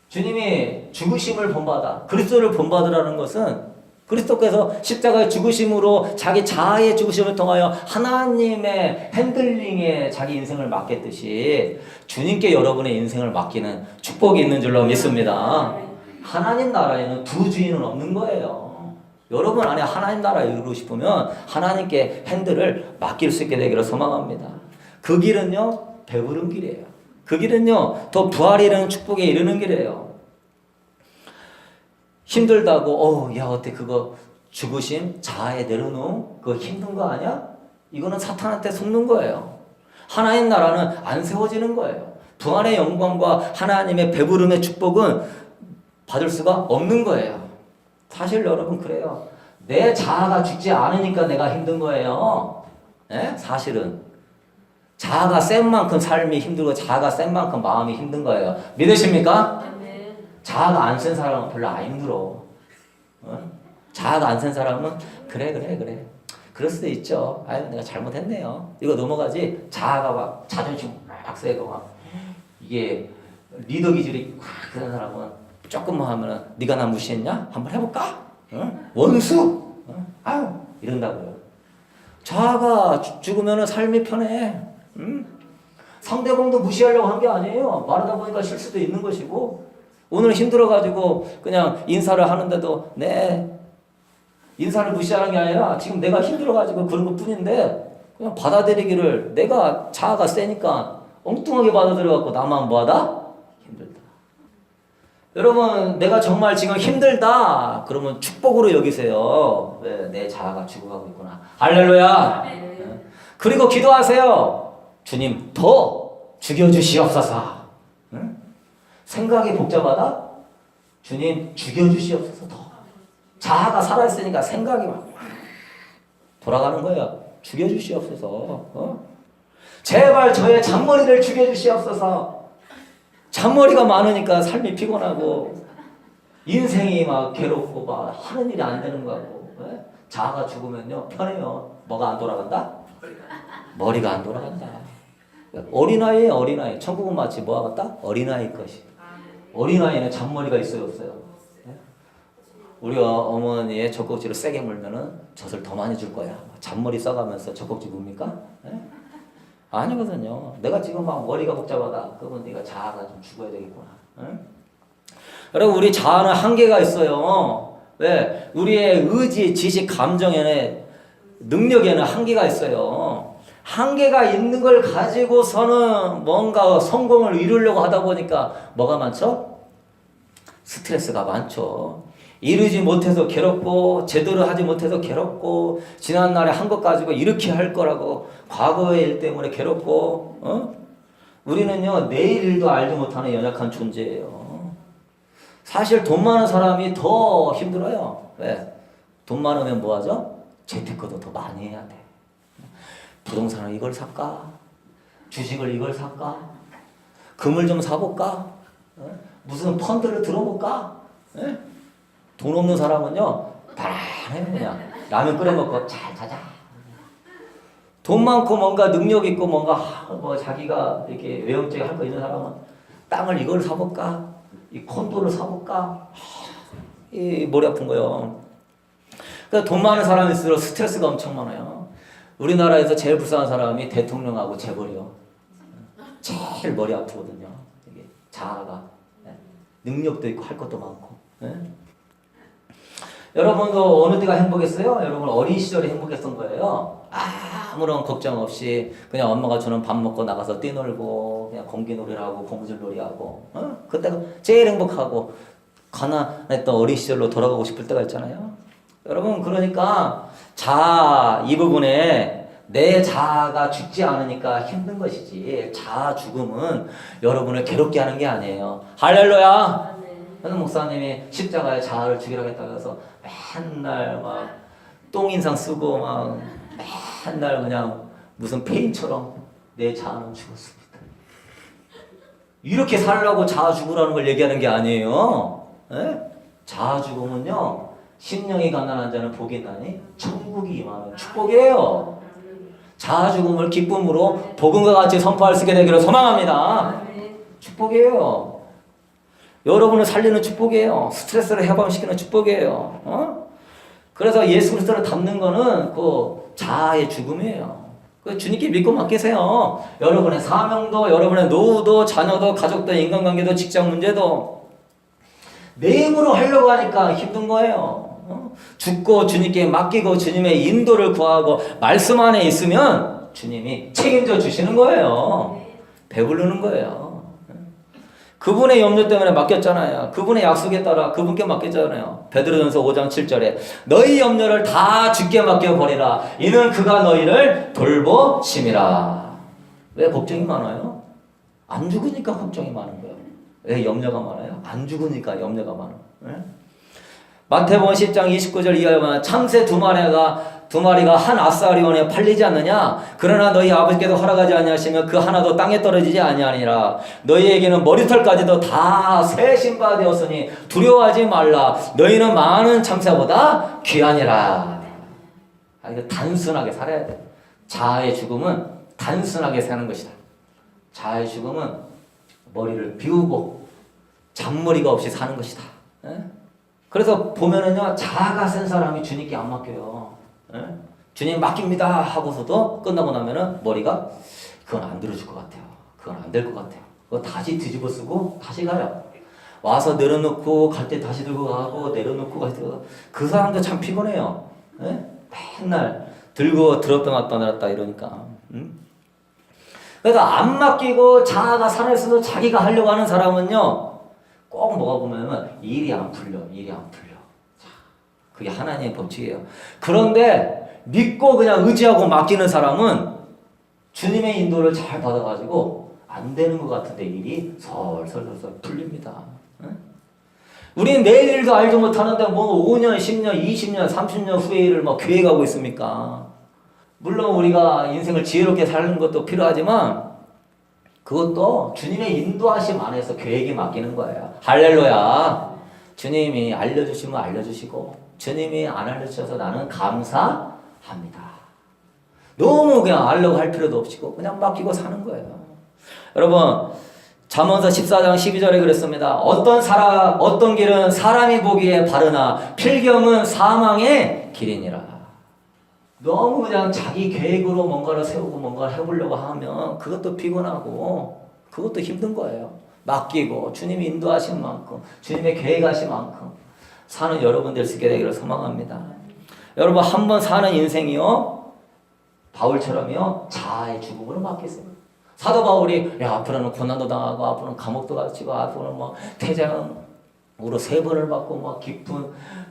[SPEAKER 1] 주님이 죽으심을 본받아 그리스도를 본받으라는 것은 그리스도께서 십자가의 죽으심으로 자기 자아의 죽으심을 통하여 하나님의 핸들링에 자기 인생을 맡겼듯이 주님께 여러분의 인생을 맡기는 축복이 있는 줄로 믿습니다. 하나님 나라에는 두 주인은 없는 거예요. 여러분 안에 하나님 나라에 이루고 싶으면 하나님께 핸들을 맡길 수 있게 되기를 소망합니다. 그 길은요, 배부른 길이에요. 그 길은요, 더 부활이 이르는 축복에 이르는 길이에요. 힘들다고 야 어때 그거 죽으심 자아에 내려놓음 그거 힘든 거 아니야? 이거는 사탄한테 속는 거예요. 하나님 나라는 안 세워지는 거예요. 부활의 영광과 하나님의 배부름의 축복은 받을 수가 없는 거예요. 사실 여러분 그래요. 내 자아가 죽지 않으니까 내가 힘든 거예요. 예? 사실은 자아가 센 만큼 삶이 힘들고 자아가 센 만큼 마음이 힘든 거예요. 믿으십니까? 자아가 안 센 사람은 별로 안 힘들어. 자아가 안 센 사람은 그래 그럴 수도 있죠. 아유 내가 잘못했네요. 이거 넘어가지. 자아가 막 자존심 막 세고 막 이게 리더 기질이 확 그런 사람은 조금만 하면은 네가 나 무시했냐? 한번 해볼까? 원수? 아유 이런다고요. 자아가 죽으면은 삶이 편해. 상대방도 무시하려고 한 게 아니에요. 말하다 보니까 실수도 있는 것이고 오늘 힘들어가지고 그냥 인사를 하는데도 네 인사를 무시하는 게 아니라 지금 내가 힘들어가지고 그런 것 뿐인데 그냥 받아들이기를 내가 자아가 세니까 엉뚱하게 받아들여갖고 나만 뭐하다? 힘들다. 여러분 내가 정말 지금 힘들다 그러면 축복으로 여기세요. 왜? 내 자아가 죽어가고 있구나. 할렐루야. 그리고 기도하세요. 주님 더 죽여주시옵소서. 응? 생각이 복잡하다? 주님 죽여주시옵소서 더. 자아가 살아있으니까 생각이 막 돌아가는 거예요. 죽여주시옵소서. 제발 저의 잔머리를 죽여주시옵소서. 잔머리가 많으니까 삶이 피곤하고 인생이 막 괴롭고 막 하는 일이 안 되는 거고. 자아가 죽으면요 편해요. 뭐가 안 돌아간다? 머리가 안 돌아간다. 어린아이에 어린아이. 천국은 마치 뭐와 같다? 어린아이 것이. 어린아이는 잔머리가 있어요 없어요? 우리 어머니의 젖꼭지를 세게 물면은 젖을 더 많이 줄 거야. 잔머리 써가면서 젖꼭지 뭡니까? 아니거든요. 내가 지금 막 머리가 복잡하다. 그러면 네가 자아가 좀 죽어야 되겠구나. 여러분 우리 자아는 한계가 있어요. 왜? 우리의 의지, 지식, 감정에는 능력에는 한계가 있어요. 한계가 있는 걸 가지고서는 뭔가 성공을 이루려고 하다 보니까 뭐가 많죠? 스트레스가 많죠. 이루지 못해서 괴롭고 제대로 하지 못해서 괴롭고 지난날에 한 것 가지고 이렇게 할 거라고 과거의 일 때문에 괴롭고 우리는요 내일 일도 알지 못하는 연약한 존재예요. 사실 돈 많은 사람이 더 힘들어요. 왜? 돈 많으면 뭐하죠? 재테크도 더 많이 해야 돼. 부동산을 이걸 살까? 주식을 이걸 살까? 금을 좀 사볼까? 무슨 펀드를 들어볼까? 돈 없는 사람은요 편안해 그냥 라면 끓여 먹고 잘 자자. 돈 많고 뭔가 능력 있고 뭔가 뭐 자기가 이렇게 외형적인 할 거 있는 사람은 땅을 이걸 사볼까? 이 콘도를 사볼까? 이 머리 아픈 거요. 그러니까 돈 많은 사람일수록 스트레스가 엄청 많아요. 우리나라에서 제일 불쌍한 사람이 대통령하고 재벌이요. 제일 머리 아프거든요. 이게 자아가 능력도 있고 할 것도 많고. 여러분도 어느 때가 행복했어요? 여러분 어린 시절이 행복했던 거예요. 아무런 걱정 없이 그냥 엄마가 주는 밥 먹고 나가서 뛰놀고 그냥 공기놀이를 하고 고무줄놀이 하고 그때가 제일 행복하고 가난했던 어린 시절로 돌아가고 싶을 때가 있잖아요. 여러분 그러니까 자아 이 부분에 내 자아가 죽지 않으니까 힘든 것이지 자아 죽음은 여러분을 괴롭게 하는 게 아니에요. 할렐루야. 현우 목사님이 십자가에 자아를 죽이라고 해서 맨날 막 똥인상 쓰고 막 맨날 그냥 무슨 페인처럼 내 자아는 죽었습니다. 이렇게 살라고 자아 죽으라는 걸 얘기하는 게 아니에요. 자아 죽음은요 심령이 가난한 자는 복이 있나니 천국이 임하는 축복이에요. 자아 죽음을 기쁨으로 복음과 같이 선포할 수 있게 되기를 소망합니다. 축복이에요. 여러분을 살리는 축복이에요. 스트레스를 해방시키는 축복이에요. 그래서 예수 그리스도를 닮는 거는 그 자아의 죽음이에요. 그 주님께 믿고 맡기세요. 여러분의 사명도, 여러분의 노후도, 자녀도, 가족도, 인간관계도, 직장 문제도 내 힘으로 하려고 하니까 힘든 거예요. 죽고 주님께 맡기고 주님의 인도를 구하고 말씀 안에 있으면 주님이 책임져 주시는 거예요. 배부르는 거예요. 그분의 염려 때문에 맡겼잖아요. 그분의 약속에 따라 그분께 맡겼잖아요. 베드로전서 5장 7절에 너희 염려를 다 주께 맡겨버리라. 이는 그가 너희를 돌보심이라. 왜 걱정이 많아요? 안 죽으니까 걱정이 많은 거예요. 왜 염려가 많아요? 안 죽으니까 염려가 많아요. 네? 마태복음 10장 29절 이하에 보면 참새 두 마리가 한 아사리온에 팔리지 않느냐? 그러나 너희 아버지께서 허락하지 아니하시면 그 하나도 땅에 떨어지지 아니하니라. 너희에게는 머리털까지도 다 새 신바 되었으니 두려워하지 말라. 너희는 많은 참새보다 귀하니라. 이거 단순하게 살아야 돼. 자아의 죽음은 단순하게 사는 것이다. 자아의 죽음은 머리를 비우고 잔머리가 없이 사는 것이다. 그래서 보면은요, 자아가 센 사람이 주님께 안 맡겨요. 주님 맡깁니다 하고서도 끝나고 나면은 머리가 그건 안 들어줄 것 같아요. 그건 안 될 것 같아요. 그거 다시 뒤집어 쓰고 다시 가요. 와서 내려놓고 갈 때 다시 들고 가고 내려놓고 갈 때 그 사람도 참 피곤해요. 맨날 들고 들었다 놨다 내렸다 이러니까. 그래서 안 맡기고 자아가 살아있어도 자기가 하려고 하는 사람은요, 꼭 뭐가 보면은 일이 안 풀려. 자, 그게 하나님의 법칙이에요. 그런데 믿고 그냥 의지하고 맡기는 사람은 주님의 인도를 잘 받아가지고 안 되는 것 같은데 일이 설설설설 풀립니다. 우리는 내일 일도 알지 못하는데 뭐 5년, 10년, 20년, 30년 후의 일을 막 계획하고 있습니까? 물론 우리가 인생을 지혜롭게 사는 것도 필요하지만 그것도 주님의 인도하심 안에서 계획이 맡기는 거예요. 할렐루야. 주님이 알려주시면 알려주시고 주님이 안 알려주셔서 나는 감사합니다. 너무 그냥 알려고 할 필요도 없이고 그냥 맡기고 사는 거예요. 여러분 잠언서 14장 12절에 그랬습니다. 어떤 길은 사람이 보기에 바르나 필경은 사망의 길이니라. 너무 그냥 자기 계획으로 뭔가를 세우고 뭔가를 해보려고 하면 그것도 피곤하고 그것도 힘든 거예요. 맡기고 주님이 인도하신 만큼 주님의 계획하신 만큼 사는 여러분 될 수 있게 되기를 소망합니다. 여러분 한 번 사는 인생이요 바울처럼요 자아의 죽음으로 맡겼어요. 사도 바울이 앞으로는 고난도 당하고 앞으로는 감옥도 갇히고 앞으로는 뭐 태장으로 3번을 받고 막 깊은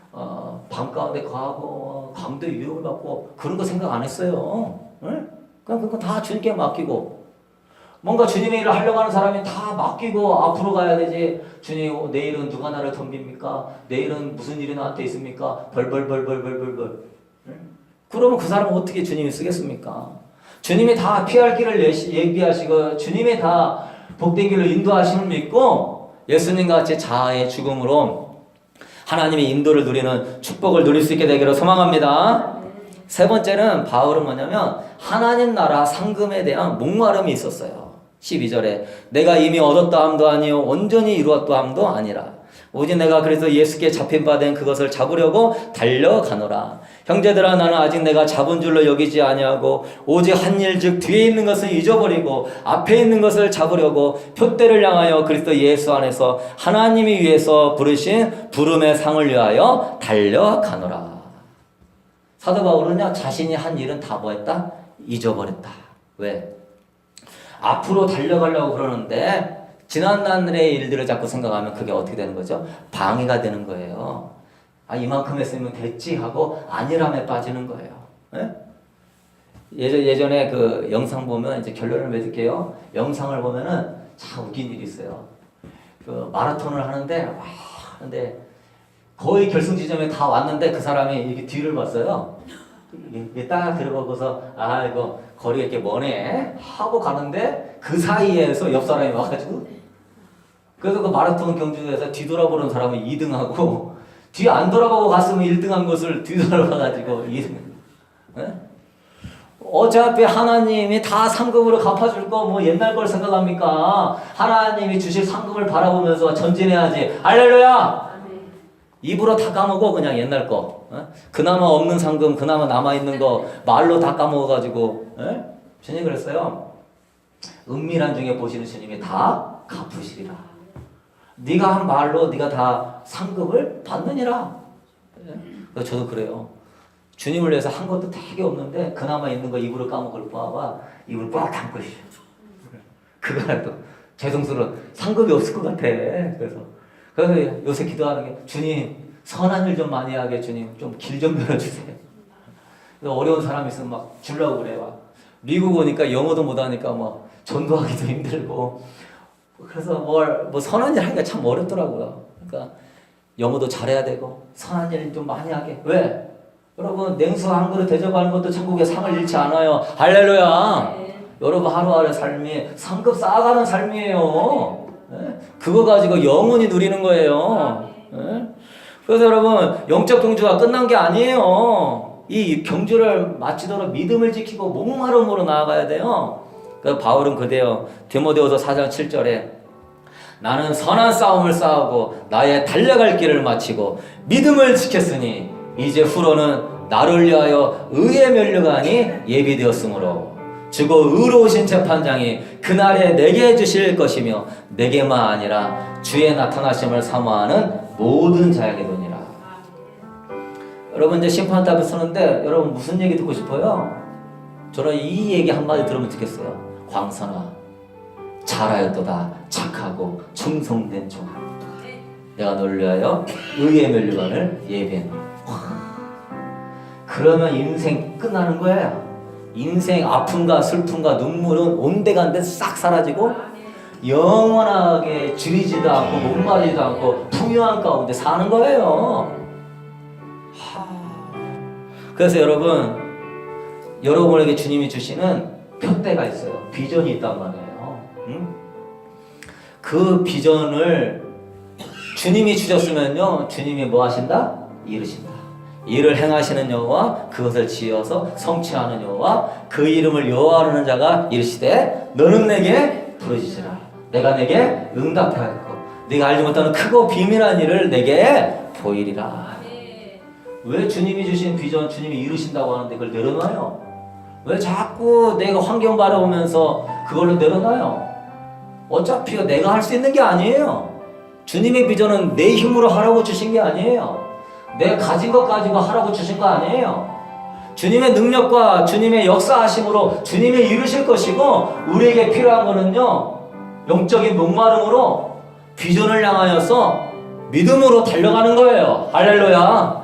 [SPEAKER 1] 밤 가운데 가고 강도의 유혹을 받고 그런 거 생각 안 했어요. 그냥 그거 다 주님께 맡기고 뭔가 주님의 일을 하려고 하는 사람이 다 맡기고 앞으로 가야 되지. 주님 내일은 누가 나를 덤빕니까? 내일은 무슨 일이 나한테 있습니까? 벌벌벌벌벌벌벌. 그러면 그 사람은 어떻게 주님이 쓰겠습니까? 주님이 다 피할 길을 예비하시고 주님이 다 복된 길로 인도하심을 믿고 예수님과 같이 자아의 죽음으로 하나님의 인도를 누리는 축복을 누릴 수 있게 되기를 소망합니다. 세 번째는 바울은 뭐냐면 하나님 나라 상금에 대한 목마름이 있었어요. 12절에 내가 이미 얻었다 함도 아니요 온전히 이루었다 함도 아니라 오직 내가 그래서 예수께 잡힌 바 된 그것을 잡으려고 달려가노라. 형제들아 나는 아직 내가 잡은 줄로 여기지 아니하고 오직 한 일 즉 뒤에 있는 것을 잊어버리고 앞에 있는 것을 잡으려고 표대를 향하여 그리스도 예수 안에서 하나님이 위해서 부르신 부름의 상을 위하여 달려가노라. 사도 바울은요 자신이 한 일은 다 뭐했다? 잊어버렸다. 왜? 앞으로 달려가려고 그러는데 지난날의 일들을 자꾸 생각하면 그게 어떻게 되는 거죠? 방해가 되는 거예요. 이만큼 했으면 됐지 하고 안일함에 빠지는 거예요. 예전에 그 영상 보면 이제 결론을 맺을게요. 영상을 보면은 참 웃긴 일이 있어요. 그 마라톤을 하는데 거의 결승 지점에 다 왔는데 그 사람이 이렇게 뒤를 봤어요. 이게 딱 들어가고서 이거 거리가 이렇게 머네 하고 가는데 그 사이에서 옆 사람이 와가지고 그래서 그 마라톤 경주에서 뒤돌아보는 사람은 2등하고 뒤 안 돌아보고 갔으면 1등한 것을 뒤돌아봐가지고 2등. 어차피 하나님이 다 상급으로 갚아줄 거 뭐 옛날 걸 생각합니까? 하나님이 주실 상급을 바라보면서 전진해야지. 할렐루야! 입으로 다 까먹어 그냥 옛날 거. 그나마 없는 상금, 그나마 남아있는 거 말로 다 까먹어가지고. 주님 그랬어요. 은밀한 중에 보시는 주님이 다 갚으시리라. 네가 한 말로 네가 다 상급을 받느니라. 저도 그래요. 주님을 위해서 한 것도 되게 없는데 그나마 있는 거 입으로 까먹을 바와 입을 꽉 담고 있어요. 그거라도 죄송스러워. 상급이 없을 것 같아. 그래서 요새 기도하는 게 주님 선한 일 좀 많이 하게 주님 좀 길 좀 열어주세요. 그래서 어려운 사람 있으면 막 주려고 그래. 막 미국 오니까 영어도 못하니까 막 전도하기도 힘들고 그래서 뭐 선한 일 하기가 참 어렵더라고요. 그러니까 영어도 잘해야 되고 선한 일 좀 많이 하게. 왜? 여러분 냉수 한 그릇 대접하는 것도 천국에 상을 잃지 않아요. 할렐루야. 여러분 하루하루 삶이 상급 쌓아가는 삶이에요. 네? 그거 가지고 영원히 누리는 거예요. 네? 그래서 여러분 영적 경주가 끝난 게 아니에요. 이 경주를 마치도록 믿음을 지키고 목마름으로 나아가야 돼요. 그래서 바울은 그대요. 디모데후서 4장 7절에 나는 선한 싸움을 싸우고 나의 달려갈 길을 마치고 믿음을 지켰으니 이제 후로는 나를 위하여 의의 면류관이 예비되었으므로 주고 의로우신 재판장이 그날에 내게 주실 것이며 내게만 아니라 주의 나타나심을 사모하는 모든 자에게도니라. 여러분 이제 심판답을 쓰는데 여러분 무슨 얘기 듣고 싶어요? 저는 이 얘기 한마디 들으면 좋겠어요. 광선아 잘하였도다 착하고 충성된 종 내가 너를 위하여 의의 면류관을 예비했노라. 그러면 인생 끝나는 거예요. 인생 아픔과 슬픔과 눈물은 온데간데 싹 사라지고 영원하게 줄이지도 않고 목마르지도 않고 풍요한 가운데 사는 거예요. 그래서 여러분에게 주님이 주시는 표대가 있어요. 비전이 있단 말이에요. 응? 그 비전을 주님이 주셨으면요, 주님이 뭐 하신다? 이루신다. 이를 행하시는 여호와 그것을 지어서 성취하는 여호와 그 이름을 여호와라는 자가 이르시되 너는 내게 부르짖으라. 내가 내게 응답하였고 네가 알지 못하는 크고 비밀한 일을 내게 보이리라. 왜 주님이 주신 비전 주님이 이루신다고 하는데 그걸 내려놔요? 왜 자꾸 내가 환경 바라보면서 그걸로 내려놔요? 어차피 내가 할 수 있는 게 아니에요. 주님의 비전은 내 힘으로 하라고 주신 게 아니에요. 내 가진 것 가지고 하라고 주신 거 아니에요. 주님의 능력과 주님의 역사하심으로 주님이 이루실 것이고 우리에게 필요한 거는요 영적인 목마름으로 비전을 향하여서 믿음으로 달려가는 거예요. 할렐루야.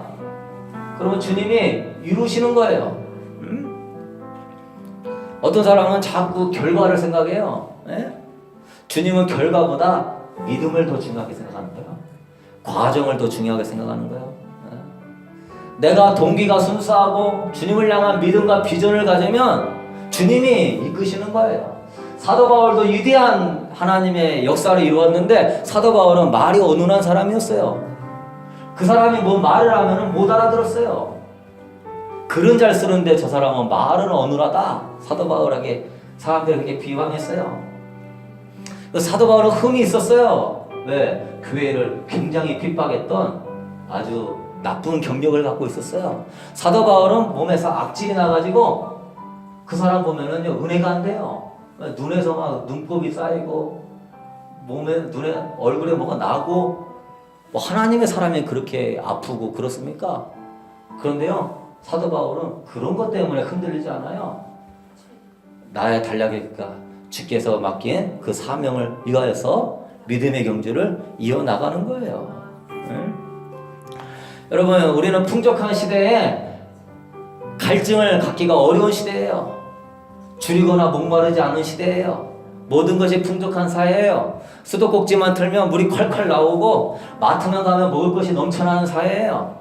[SPEAKER 1] 그러면 주님이 이루시는 거예요. 어떤 사람은 자꾸 결과를 생각해요. 네? 주님은 결과보다 믿음을 더 중요하게 생각하는 거예요. 과정을 더 중요하게 생각하는 거예요. 내가 동기가 순수하고 주님을 향한 믿음과 비전을 가지면 주님이 이끄시는 거예요. 사도 바울도 위대한 하나님의 역사를 이루었는데 사도 바울은 말이 어눌한 사람이었어요. 그 사람이 뭐 말을 하면 못 알아들었어요. 글은 잘 쓰는데 저 사람은 말은 어눌하다. 사도 바울에게 사람들이 그렇게 비방했어요. 사도 바울은 흠이 있었어요. 왜? 교회를 굉장히 핍박했던 아주 나쁜 경력을 갖고 있었어요. 사도 바울은 몸에서 악질이 나가지고 그 사람 보면은요 은혜가 안 돼요. 눈에서 막 눈곱이 쌓이고 눈에 얼굴에 뭐가 나고 뭐 하나님의 사람이 그렇게 아프고 그렇습니까? 그런데요 사도 바울은 그런 것 때문에 흔들리지 않아요. 나의 달력이니까 주께서 맡긴 그 사명을 위하여서 믿음의 경주를 이어나가는 거예요. 응? 여러분 우리는 풍족한 시대에 갈증을 갖기가 어려운 시대예요. 줄이거나 목마르지 않은 시대예요. 모든 것이 풍족한 사회예요. 수도꼭지만 틀면 물이 콸콸 나오고 마트만 가면 먹을 것이 넘쳐나는 사회예요.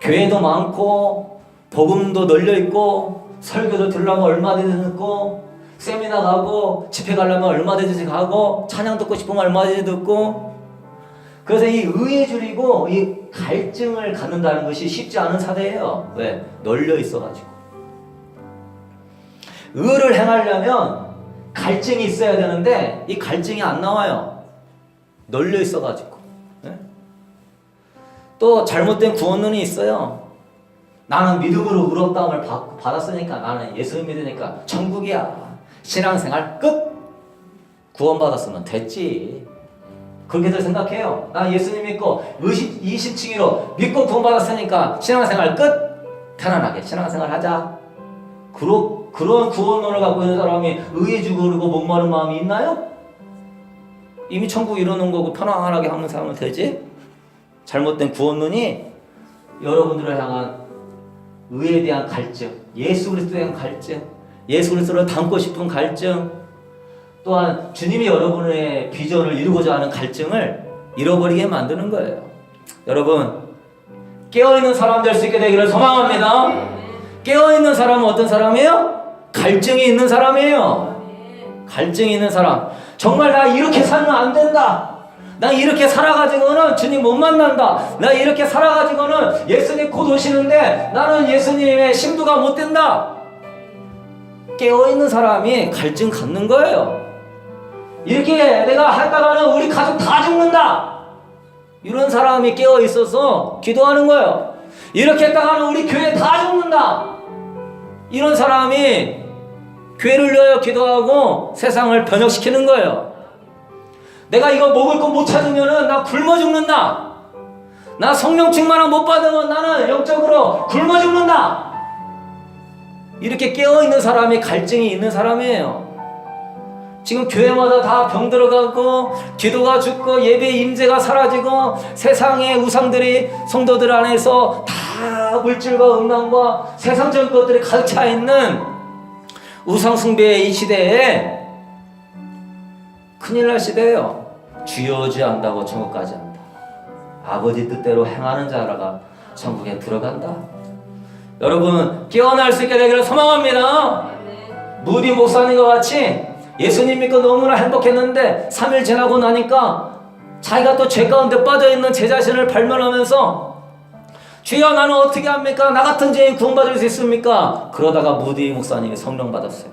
[SPEAKER 1] 교회도 많고 복음도 널려있고 설교도 들으려면 얼마든지 듣고 세미나 가고 집회 가려면 얼마든지 가고 찬양 듣고 싶으면 얼마든지 듣고 그래서 이 의에 줄이고 이 갈증을 갖는다는 것이 쉽지 않은 사대예요. 왜? 널려 있어가지고. 의를 행하려면 갈증이 있어야 되는데 이 갈증이 안 나와요. 널려 있어가지고. 네? 또 잘못된 구원론이 있어요. 나는 믿음으로 의롭다함을 받았으니까 나는 예수 믿으니까 천국이야. 신앙생활 끝. 구원받았으면 됐지. 그렇게들 생각해요. 나 예수님 믿고 20층으로 믿고 구원받았으니까 신앙생활 끝. 편안하게 신앙생활 하자. 그런 구원론을 갖고 있는 사람이 의에 죽으려고 목마른 마음이 있나요? 이미 천국 이루는 거고 편안하게 하면 살면 되지? 잘못된 구원론이 여러분들을 향한 의에 대한 갈증, 예수 그리스도에 대한 갈증, 예수 그리스도를 닮고 싶은 갈증, 또한 주님이 여러분의 비전을 이루고자 하는 갈증을 잃어버리게 만드는 거예요. 여러분, 깨어있는 사람 될 수 있게 되기를 소망합니다. 깨어있는 사람은 어떤 사람이에요? 갈증이 있는 사람이에요. 갈증이 있는 사람. 정말 나 이렇게 살면 안 된다. 나 이렇게 살아가지고는 주님 못 만난다. 나 이렇게 살아가지고는 예수님 곧 오시는데 나는 예수님의 신부가 못 된다. 깨어있는 사람이 갈증 갖는 거예요. 이렇게 내가 하다가는 우리 가족 다 죽는다. 이런 사람이 깨어있어서 기도하는 거예요. 이렇게 했다가는 우리 교회 다 죽는다. 이런 사람이 교회를 위하여 기도하고 세상을 변혁시키는 거예요. 내가 이거 먹을 거 못 찾으면은 나 굶어 죽는다. 나 성령 충만을 못 받으면 나는 영적으로 굶어 죽는다. 이렇게 깨어있는 사람이 갈증이 있는 사람이에요. 지금 교회마다 다 병 들어가고 기도가 죽고 예배 임재가 사라지고 세상의 우상들이 성도들 안에서 다 물질과 음란과 세상적인 것들이 가득 차 있는 우상 숭배의 이 시대에 큰일 날 시대예요. 주여주한다고 천국까지 한다. 아버지 뜻대로 행하는 자라가 천국에 들어간다. 여러분 깨어날 수 있게 되기를 소망합니다. 무디 목사님과 같이 예수님 믿고 너무나 행복했는데 3일 지나고 나니까 자기가 또 죄 가운데 빠져있는 제 자신을 발견하면서 주여 나는 어떻게 합니까? 나 같은 죄인 구원받을 수 있습니까? 그러다가 무디 목사님이 성령 받았어요.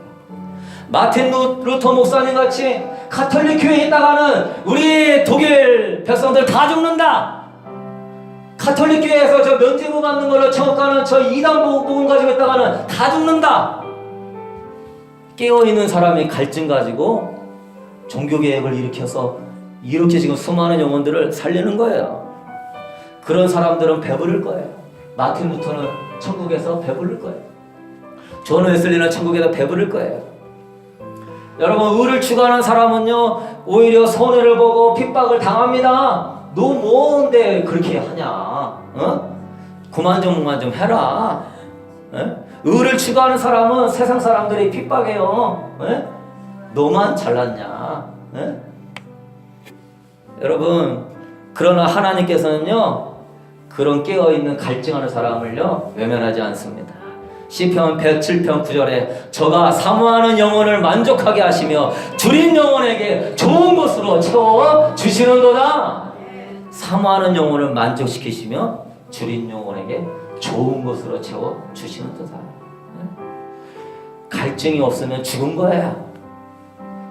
[SPEAKER 1] 마틴 루터 목사님 같이 가톨릭 교회에 있다가는 우리 독일 백성들 다 죽는다. 가톨릭 교회에서 저 면죄부 받는 걸로 천국 가는 저 이단 복음 가지고 있다가는 다 죽는다. 깨어있는 사람이 갈증 가지고 종교개혁을 일으켜서 이렇게 지금 수많은 영혼들을 살리는 거예요. 그런 사람들은 배부를 거예요. 마틴 루터는 천국에서 배부를 거예요. 존 웨슬리는 천국에서 배부를 거예요. 여러분 의를 추구하는 사람은요 오히려 손해를 보고 핍박을 당합니다. 너 뭔데 그렇게 하냐? 어? 그만 좀 해라. 에? 의를 추구하는 사람은 세상 사람들이 핍박해요. 에? 너만 잘났냐? 에? 여러분 그러나 하나님께서는요 그런 깨어있는 갈증하는 사람을요 외면하지 않습니다. 시편 107편 9절에 저가 사모하는 영혼을 만족하게 하시며 줄인 영혼에게 좋은 것으로 채워주시는도다. 사모하는 영혼을 만족시키시며 줄인 영혼에게 좋은 것으로 채워주시는도다. 갈증이 없으면 죽은 거예요.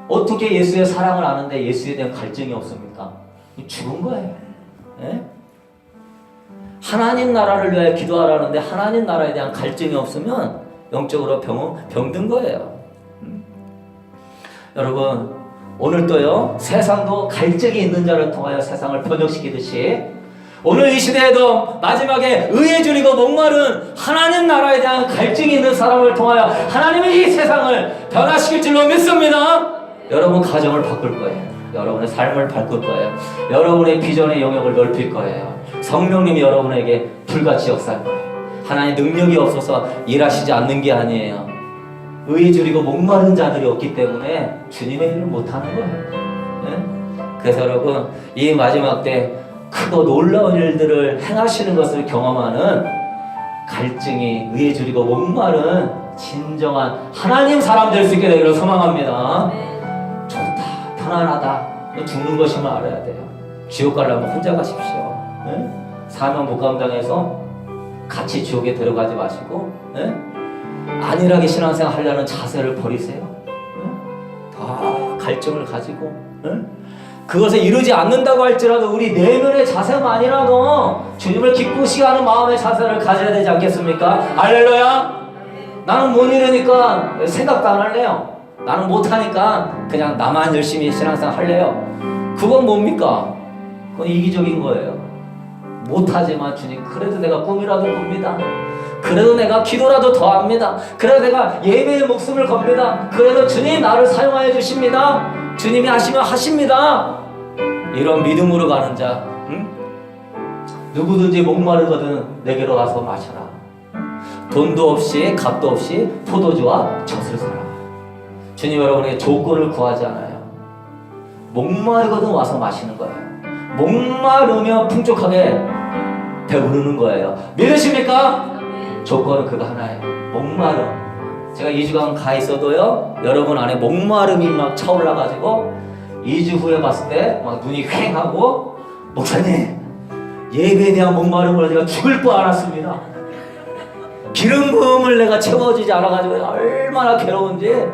[SPEAKER 1] 어떻게 예수의 사랑을 아는데 예수에 대한 갈증이 없습니까? 죽은 거예요. 예? 하나님 나라를 위하여 기도하라는데 하나님 나라에 대한 갈증이 없으면 영적으로 병든 거예요. 여러분 오늘도요 세상도 갈증이 있는 자를 통하여 세상을 번역시키듯이 오늘 이 시대에도 마지막에 의에 줄이고 목마른 하나님 나라에 대한 갈증이 있는 사람을 통하여 하나님이 이 세상을 변화시킬 줄로 믿습니다. 여러분 가정을 바꿀 거예요. 여러분의 삶을 바꿀 거예요. 여러분의 비전의 영역을 넓힐 거예요. 성령님이 여러분에게 불같이 역사할 거예요. 하나님의 능력이 없어서 일하시지 않는 게 아니에요. 의에 줄이고 목마른 자들이 없기 때문에 주님의 일을 못하는 거예요. 네? 그래서 여러분 이 마지막 때 크고 놀라운 일들을 행하시는 것을 경험하는 갈증이 의에 줄이고 목마른 진정한 하나님 사람 될 수 있게 되기를 소망합니다. 좋다 편안하다 죽는 것임을 알아야 돼요. 지옥 가려면 혼자 가십시오. 네? 사명 목감당해서 같이 지옥에 들어가지 마시고 네? 안일하게 신앙생활 하려는 자세를 버리세요. 네? 다 갈증을 가지고 네? 그것을 이루지 않는다고 할지라도 우리 내면의 자세만이라도 주님을 기쁘시게 하는 마음의 자세를 가져야 되지 않겠습니까? 할렐루야. 나는 못 이루니까 생각도 안 할래요. 나는 못하니까 그냥 나만 열심히 신앙생활 할래요. 그건 뭡니까? 그건 이기적인 거예요. 못하지만 주님 그래도 내가 꿈이라도 꿉니다. 그래도 내가 기도라도 더 합니다. 그래도 내가 예배의 목숨을 겁니다. 그래도 주님 나를 사용하여 주십니다. 주님이 하시면 하십니다. 이런 믿음으로 가는 자, 응? 누구든지 목마르거든 내게로 와서 마셔라. 돈도 없이 값도 없이 포도주와 젖을 사라. 주님 여러분에게 조건을 구하지 않아요. 목마르거든 와서 마시는 거예요. 목마르면 풍족하게 배부르는 거예요. 믿으십니까? 조건은 그거 하나예요. 목마름. 제가 2주간 가 있어도요, 여러분 안에 목마름이 막 차올라가지고 2주 후에 봤을 때 막 눈이 휑하고, 목사님 예배에 대한 목마름을 제가 죽을 뻔 알았습니다. 기름 부음을 내가 채워지지 않아가지고 얼마나 괴로운지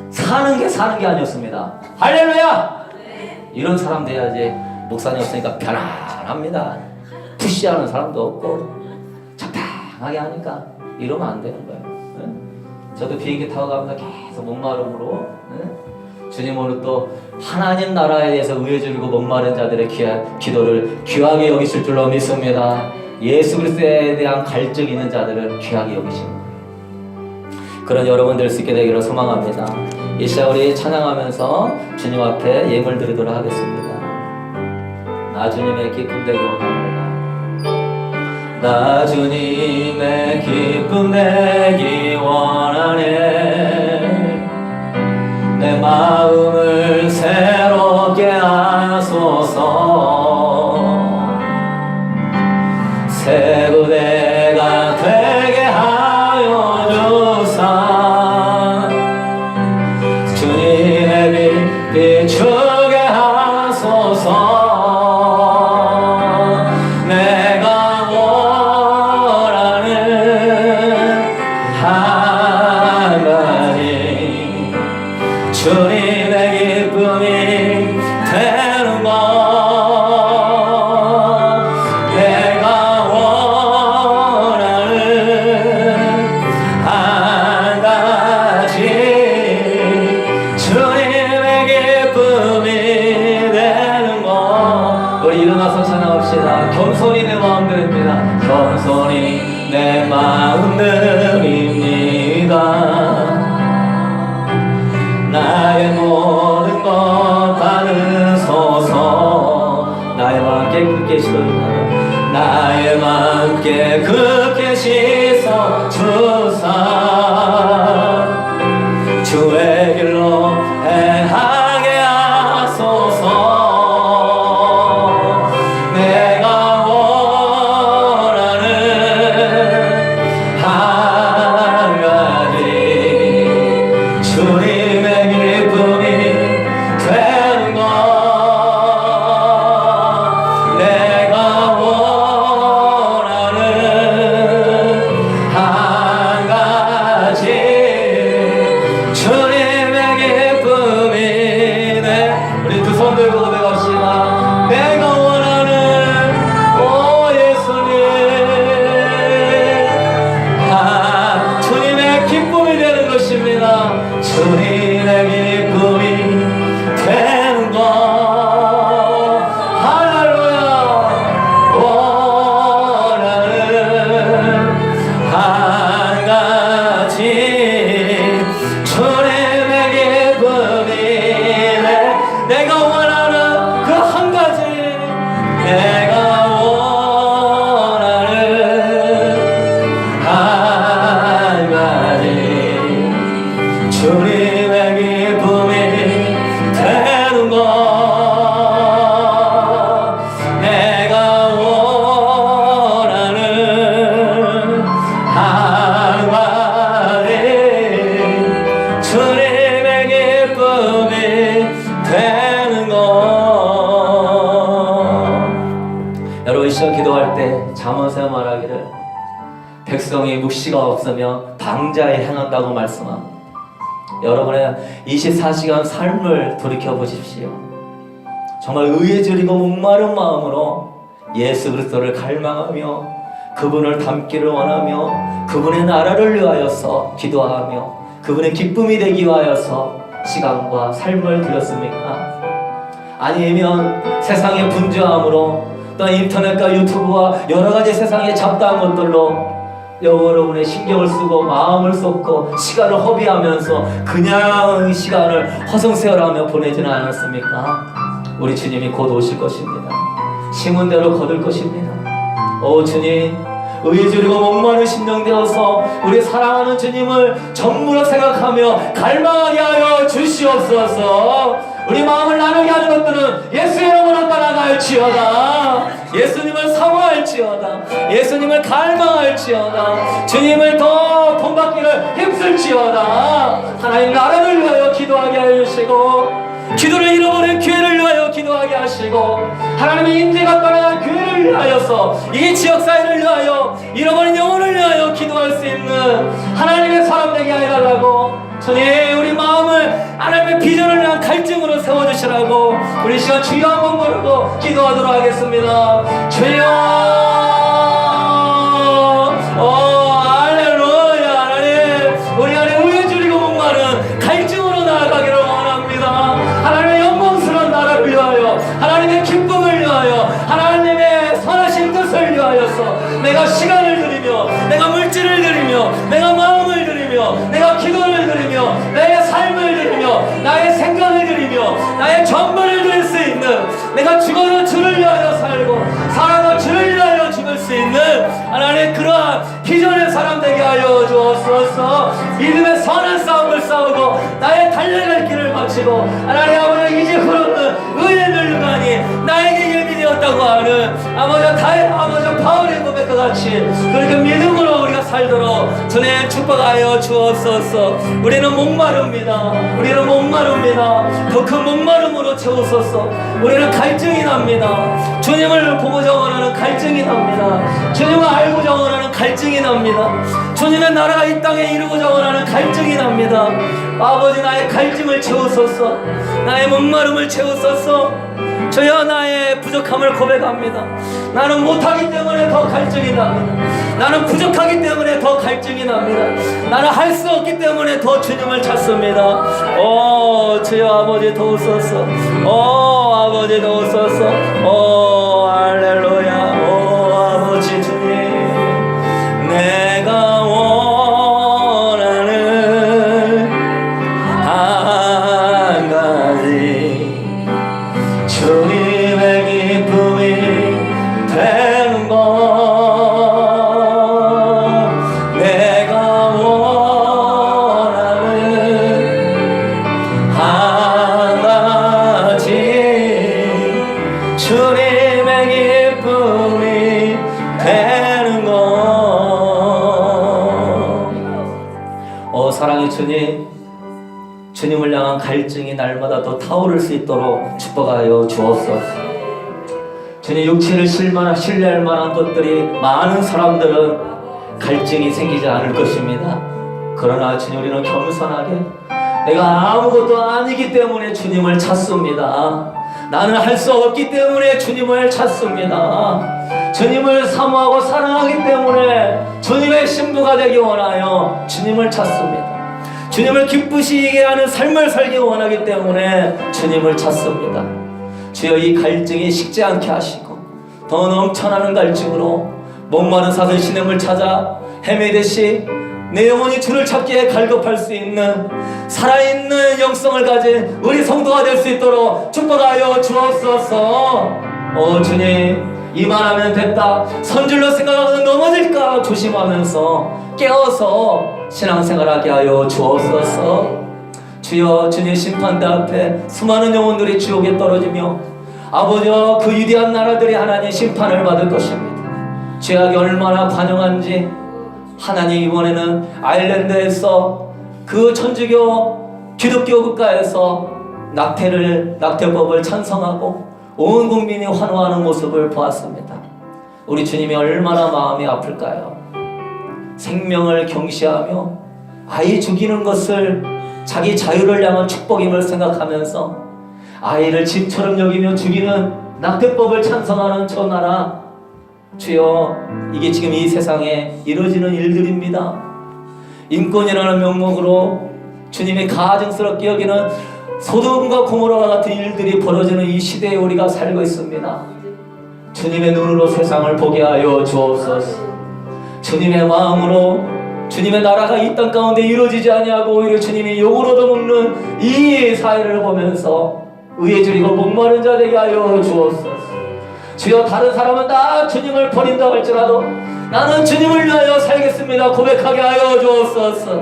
[SPEAKER 1] 사는 게 아니었습니다. 할렐루야! 이런 사람 돼야지. 목사님 없으니까 편안합니다. 푸시하는 사람도 없고 적당하게 하니까 이러면 안 되는 거예요. 저도 비행기 타고 가면서 계속 목마름으로, 주님 오늘 또 하나님 나라에 대해서 의에 줄이고 목마른 자들의 기도를 귀하게 여기실 줄로 믿습니다. 예수 그리스도에 대한 갈증이 있는 자들을 귀하게 여기십니다. 그런 여러분 될 수 있게 되기를 소망합니다. 이 시간 우리 찬양하면서 주님 앞에 예물 드리도록 하겠습니다. 나 주님의 기쁨 되기 원합니다. 나 주님의 기쁨 되기 원하네. 내 마음을 새롭게 하소서. 새 부대가 되게 하여 주사. 주님의 빛 비추게 하소서. 내가 원하는 한 가지 주님의 기쁨이 되는 것. 내가 원하는 한 가지 주님의 기쁨이 되는 것. 우리 일어나서 찬양합시다. 겸손히 내 마음 드립니다. 겸손히 내 마음 드립니다. 나의 모든 것 받으소서. 나의 마음 깨끗게 씻어주나. 나의 마음 깨끗게 씻어주사. 주의 길로 행하게 하소서. 내가 원하는 한 가지 주님의 기쁨이 되는 것. 내가 원하는 한 가지 주님의 기쁨이 돼. 우리 두 손 들고 고백합시다. 내가 원하는 오 예수님, 주님의 기쁨이 되는 것입니다. 주님의 기쁨이 되는 것. 할렐루야. 원하는 한 가지 주님의 기쁨이 내가 원하는 그 한 가지. 내가 원하는 한 가지 주님의 기쁨이 되는 것. 내가 원하는 한 가지 주님의 기쁨이 되는 것. 여러분 이 시간 기도할 때 잠언서 말하기를 백성이 묵시가 없으며 방자에 행한다고 말씀합니다. 여러분의 24시간 삶을 돌이켜 보십시오. 정말 의에 줄이고 목마른 마음으로 예수 그리스도를 갈망하며 그분을 닮기를 원하며 그분의 나라를 위하여서 기도하며 그분의 기쁨이 되기 위하여서 시간과 삶을 드렸습니까? 아니면 세상의 분주함으로 또 인터넷과 유튜브와 여러 가지 세상의 잡다한 것들로 여러분의 신경을 쓰고 마음을 쏟고 시간을 허비하면서 그냥 시간을 허송세월하며 보내지는 않았습니까? 우리 주님이 곧 오실 것입니다. 심은 대로 거둘 것입니다. 오 주님, 의에 줄이고 목마른 심령 되어서 우리 사랑하는 주님을 전부로 생각하며 갈망하게 하여 주시옵소서. 우리 마음을 나누게 하는 것들은 예수의 이름으로 따라갈지어다. 예수님을 사모할지어다. 예수님을 갈망할지어다. 주님을 더 본받기를 힘쓸지어다. 하나님 나라를 위하여 기도하게 하시고, 기도를 잃어버린 교회를 위하여 기도하게 하시고, 하나님의 임재가 떠나간 교회를 위하여서, 이 지역사회를 위하여, 잃어버린 영혼을 위하여 기도할 수 있는 하나님의 사람 되게 해달라고, 주님 우리 마음을 하나님의 비전을 위한 갈증으로 세워주시라고 우리 시간 주여 한번 부르고 기도하도록 하겠습니다. 주여, 할렐루야. 하나님, 우리 안에 의에 줄이고 목마른 갈증으로 나아가기를 원합니다. 하나님의 영광스러운 나라를 위하여, 하나님의 기쁨을 위하여, 하나님의 선하신 뜻을 위하여서 내가 시간을 드리며, 내가 물질을 드리며, 내가 마음을 드리며, 내가 기도를 드리며, 나의 삶을 드리며, 나의 생각을 드리며, 나의 전부를 드릴 수 있는, 내가 죽어도 주를 위하여 살고 살아도 주를 위하여 죽을 수 있는 하나님의 그러한 비전의 사람 되게 하여 주옵소서. 믿음의 선한 싸움을 싸우고 나의 달려갈 길을 마치고, 하나님 아버지 이제 흐르는 의의 늙은이 나에게 예비되었다고 하는 아버지 바울의 고백과 같이 그렇게 믿음으로 우리가 살도록 주님 축복하여 주옵소서. 우리는 목마릅니다. 우리는 목마릅니다. 더 큰 목마름으로 채우소서. 우리는 갈증이 납니다. 주님을 보고 정원하는 갈증이 납니다. 주님을 알고 정원하는 갈증이 납니다. 주님의 나라가 이 땅에 이루고 정원하는 갈증이 납니다. 아버지 나의 갈증을 채우소서. 나의 목마름을 채우소서. 주여 나의 부족함을 고백합니다. 나는 못하기 때문에 더 갈증이 납니다. 나는 부족하기 때문에 더 갈증이 납니다. 나는 할 수 없기 때문에 더 주님을 찾습니다. 오 주여 아버지 도우소서. 오 아버지 도우소서. 오 할렐루야. 오 아버지 주님, 내가 원하는 한 가지, 주님의 기쁨이 되는 것. 내가 원하는 한 가지, 주님의 기쁨이 되는 것. 사랑의 주님, 주님을 향한 갈증이 날마다 더 타오를 수 있도록 축복하여 주옵소서. 주님, 육체를 신뢰할 만한 것들이 많은 사람들은 갈증이 생기지 않을 것입니다. 그러나 주님, 우리는 겸손하게 내가 아무것도 아니기 때문에 주님을 찾습니다. 나는 할 수 없기 때문에 주님을 찾습니다. 주님을 사모하고 사랑하기 때문에 주님의 신부가 되기 원하여 주님을 찾습니다. 주님을 기쁘시게 하는 삶을 살기 원하기 때문에 주님을 찾습니다. 주여, 이 갈증이 식지 않게 하시고 더 넘쳐나는 갈증으로 목마른 사슬 시냇물 찾아 헤매듯이 내 영혼이 주를 찾기에 갈급할 수 있는 살아있는 영성을 가진 우리 성도가 될 수 있도록 축복하여 주옵소서. 주님, 이만하면 됐다, 선줄로 생각하고 넘어질까 조심하면서 깨어서 신앙생활하게 하여 주옵소서. 주여, 주님 심판대 앞에 수많은 영혼들이 지옥에 떨어지며 아버지와 그 위대한 나라들이 하나님 심판을 받을 것입니다. 죄악이 얼마나 관영한지 하나님 이번에는 아일랜드에서 그 천주교 기독교 국가에서 낙태법을 찬성하고 온 국민이 환호하는 모습을 보았습니다. 우리 주님이 얼마나 마음이 아플까요? 생명을 경시하며 아이 죽이는 것을 자기 자유를 향한 축복임을 생각하면서 아이를 집처럼 여기며 죽이는 낙태법을 찬성하는 저 나라, 주여, 이게 지금 이 세상에 이루어지는 일들입니다. 인권이라는 명목으로 주님이 가증스럽게 여기는 소돔과 고모라와 같은 일들이 벌어지는 이 시대에 우리가 살고 있습니다. 주님의 눈으로 세상을 보게 하여 주옵소서. 주님의 마음으로 주님의 나라가 이 땅 가운데 이루어지지 아니하고 오히려 주님이 욕을 얻어먹는 이 사회를 보면서 의에 줄이고 목마른 자 되게 하여 주옵소서. 주여 다른 사람은 다 주님을 버린다고 할지라도 나는 주님을 위하여 살겠습니다 고백하게 하여 주옵소서.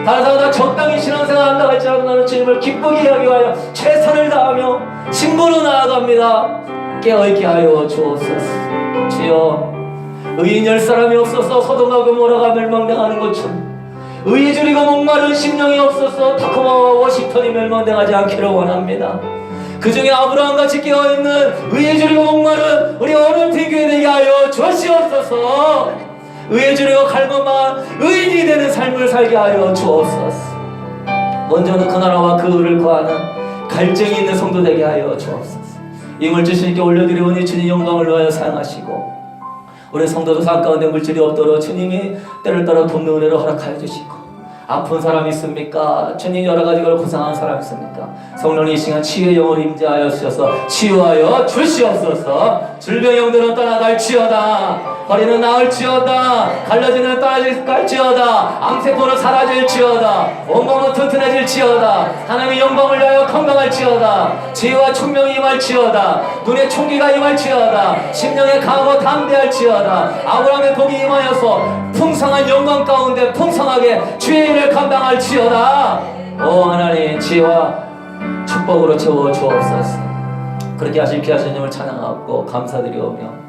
[SPEAKER 1] 다른 사람은 다 적당히 신앙생활 한다고 할지라도 나는 주님을 기쁘게 하기 위하여 최선을 다하며 신부로 나아갑니다. 깨어있게 하여 주옵소서. 주여 의인 10사람이 없어서 소돔과 고모라가 멸망당하는 것처럼 의에 줄이고 목마른 심령이 없어서 타코마와 워싱턴이 멸망당하지 않기를 원합니다. 그 중에 아브라함같이 깨어있는 의에 줄이고 목마른 우리 어른팀 교회 되게 하여 주시옵소서. 의에 줄이고 갈망만 의인이 되는 삶을 살게 하여 주옵소서. 먼저는 그 나라와 그 의를 구하는 갈증이 있는 성도 되게 하여 주옵소서. 임을 주시니께 올려드리오니 주님 영광을 위하여 사용하시고 우리 성도도 삶 가운데 물질이 없도록 주님이 때를 따라 돕는 은혜를 허락하여 주시고 아픈 사람 있습니까? 주님 여러 가지 걸 고생하는 사람 있습니까? 성령님 이 시간 치유의 영을 임재하여 주셔서 치유하여 주시옵소서. 질병의 영들은 떠나갈지어다. 허리는 나을지어다. 갈라지는 떠나질지어다. 암세포는 사라질지어다. 온몸은 튼튼해질지어다. 하나님의 영광을 위하여 건강할지어다. 지혜와 총명이 임할지어다. 눈에 총기가 임할지어다. 심령에 강하고 담대할지어다. 아브라함의 복이 임하여서 풍성한 영광 가운데 풍성하게 주의 일을 감당할지어다. 오 하나님 지혜와 축복으로 채워 주옵소서. 그렇게 하실 귀하신 주님을 찬양하고 감사드리오며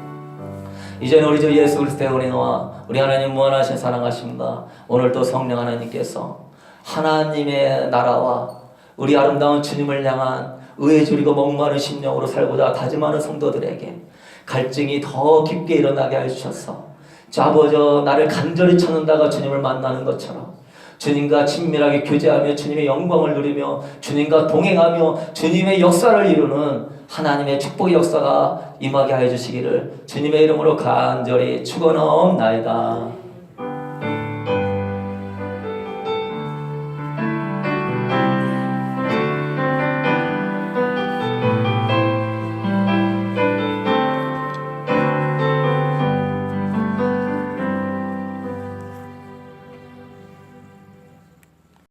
[SPEAKER 1] 이제는 우리 주 예수 그리스도의 은혜와 우리 하나님 무한하신 사랑하심과 오늘도 성령 하나님께서 하나님의 나라와 우리 아름다운 주님을 향한 의에 줄이고 목마른 심령으로 살고자 다짐하는 성도들에게 갈증이 더 깊게 일어나게 해주셔서 주 아버지 나를 간절히 찾는다가 주님을 만나는 것처럼 주님과 친밀하게 교제하며 주님의 영광을 누리며 주님과 동행하며 주님의 역사를 이루는 하나님의 축복의 역사가 임하게 하여 주시기를 주님의 이름으로 간절히 축원하옵나이다.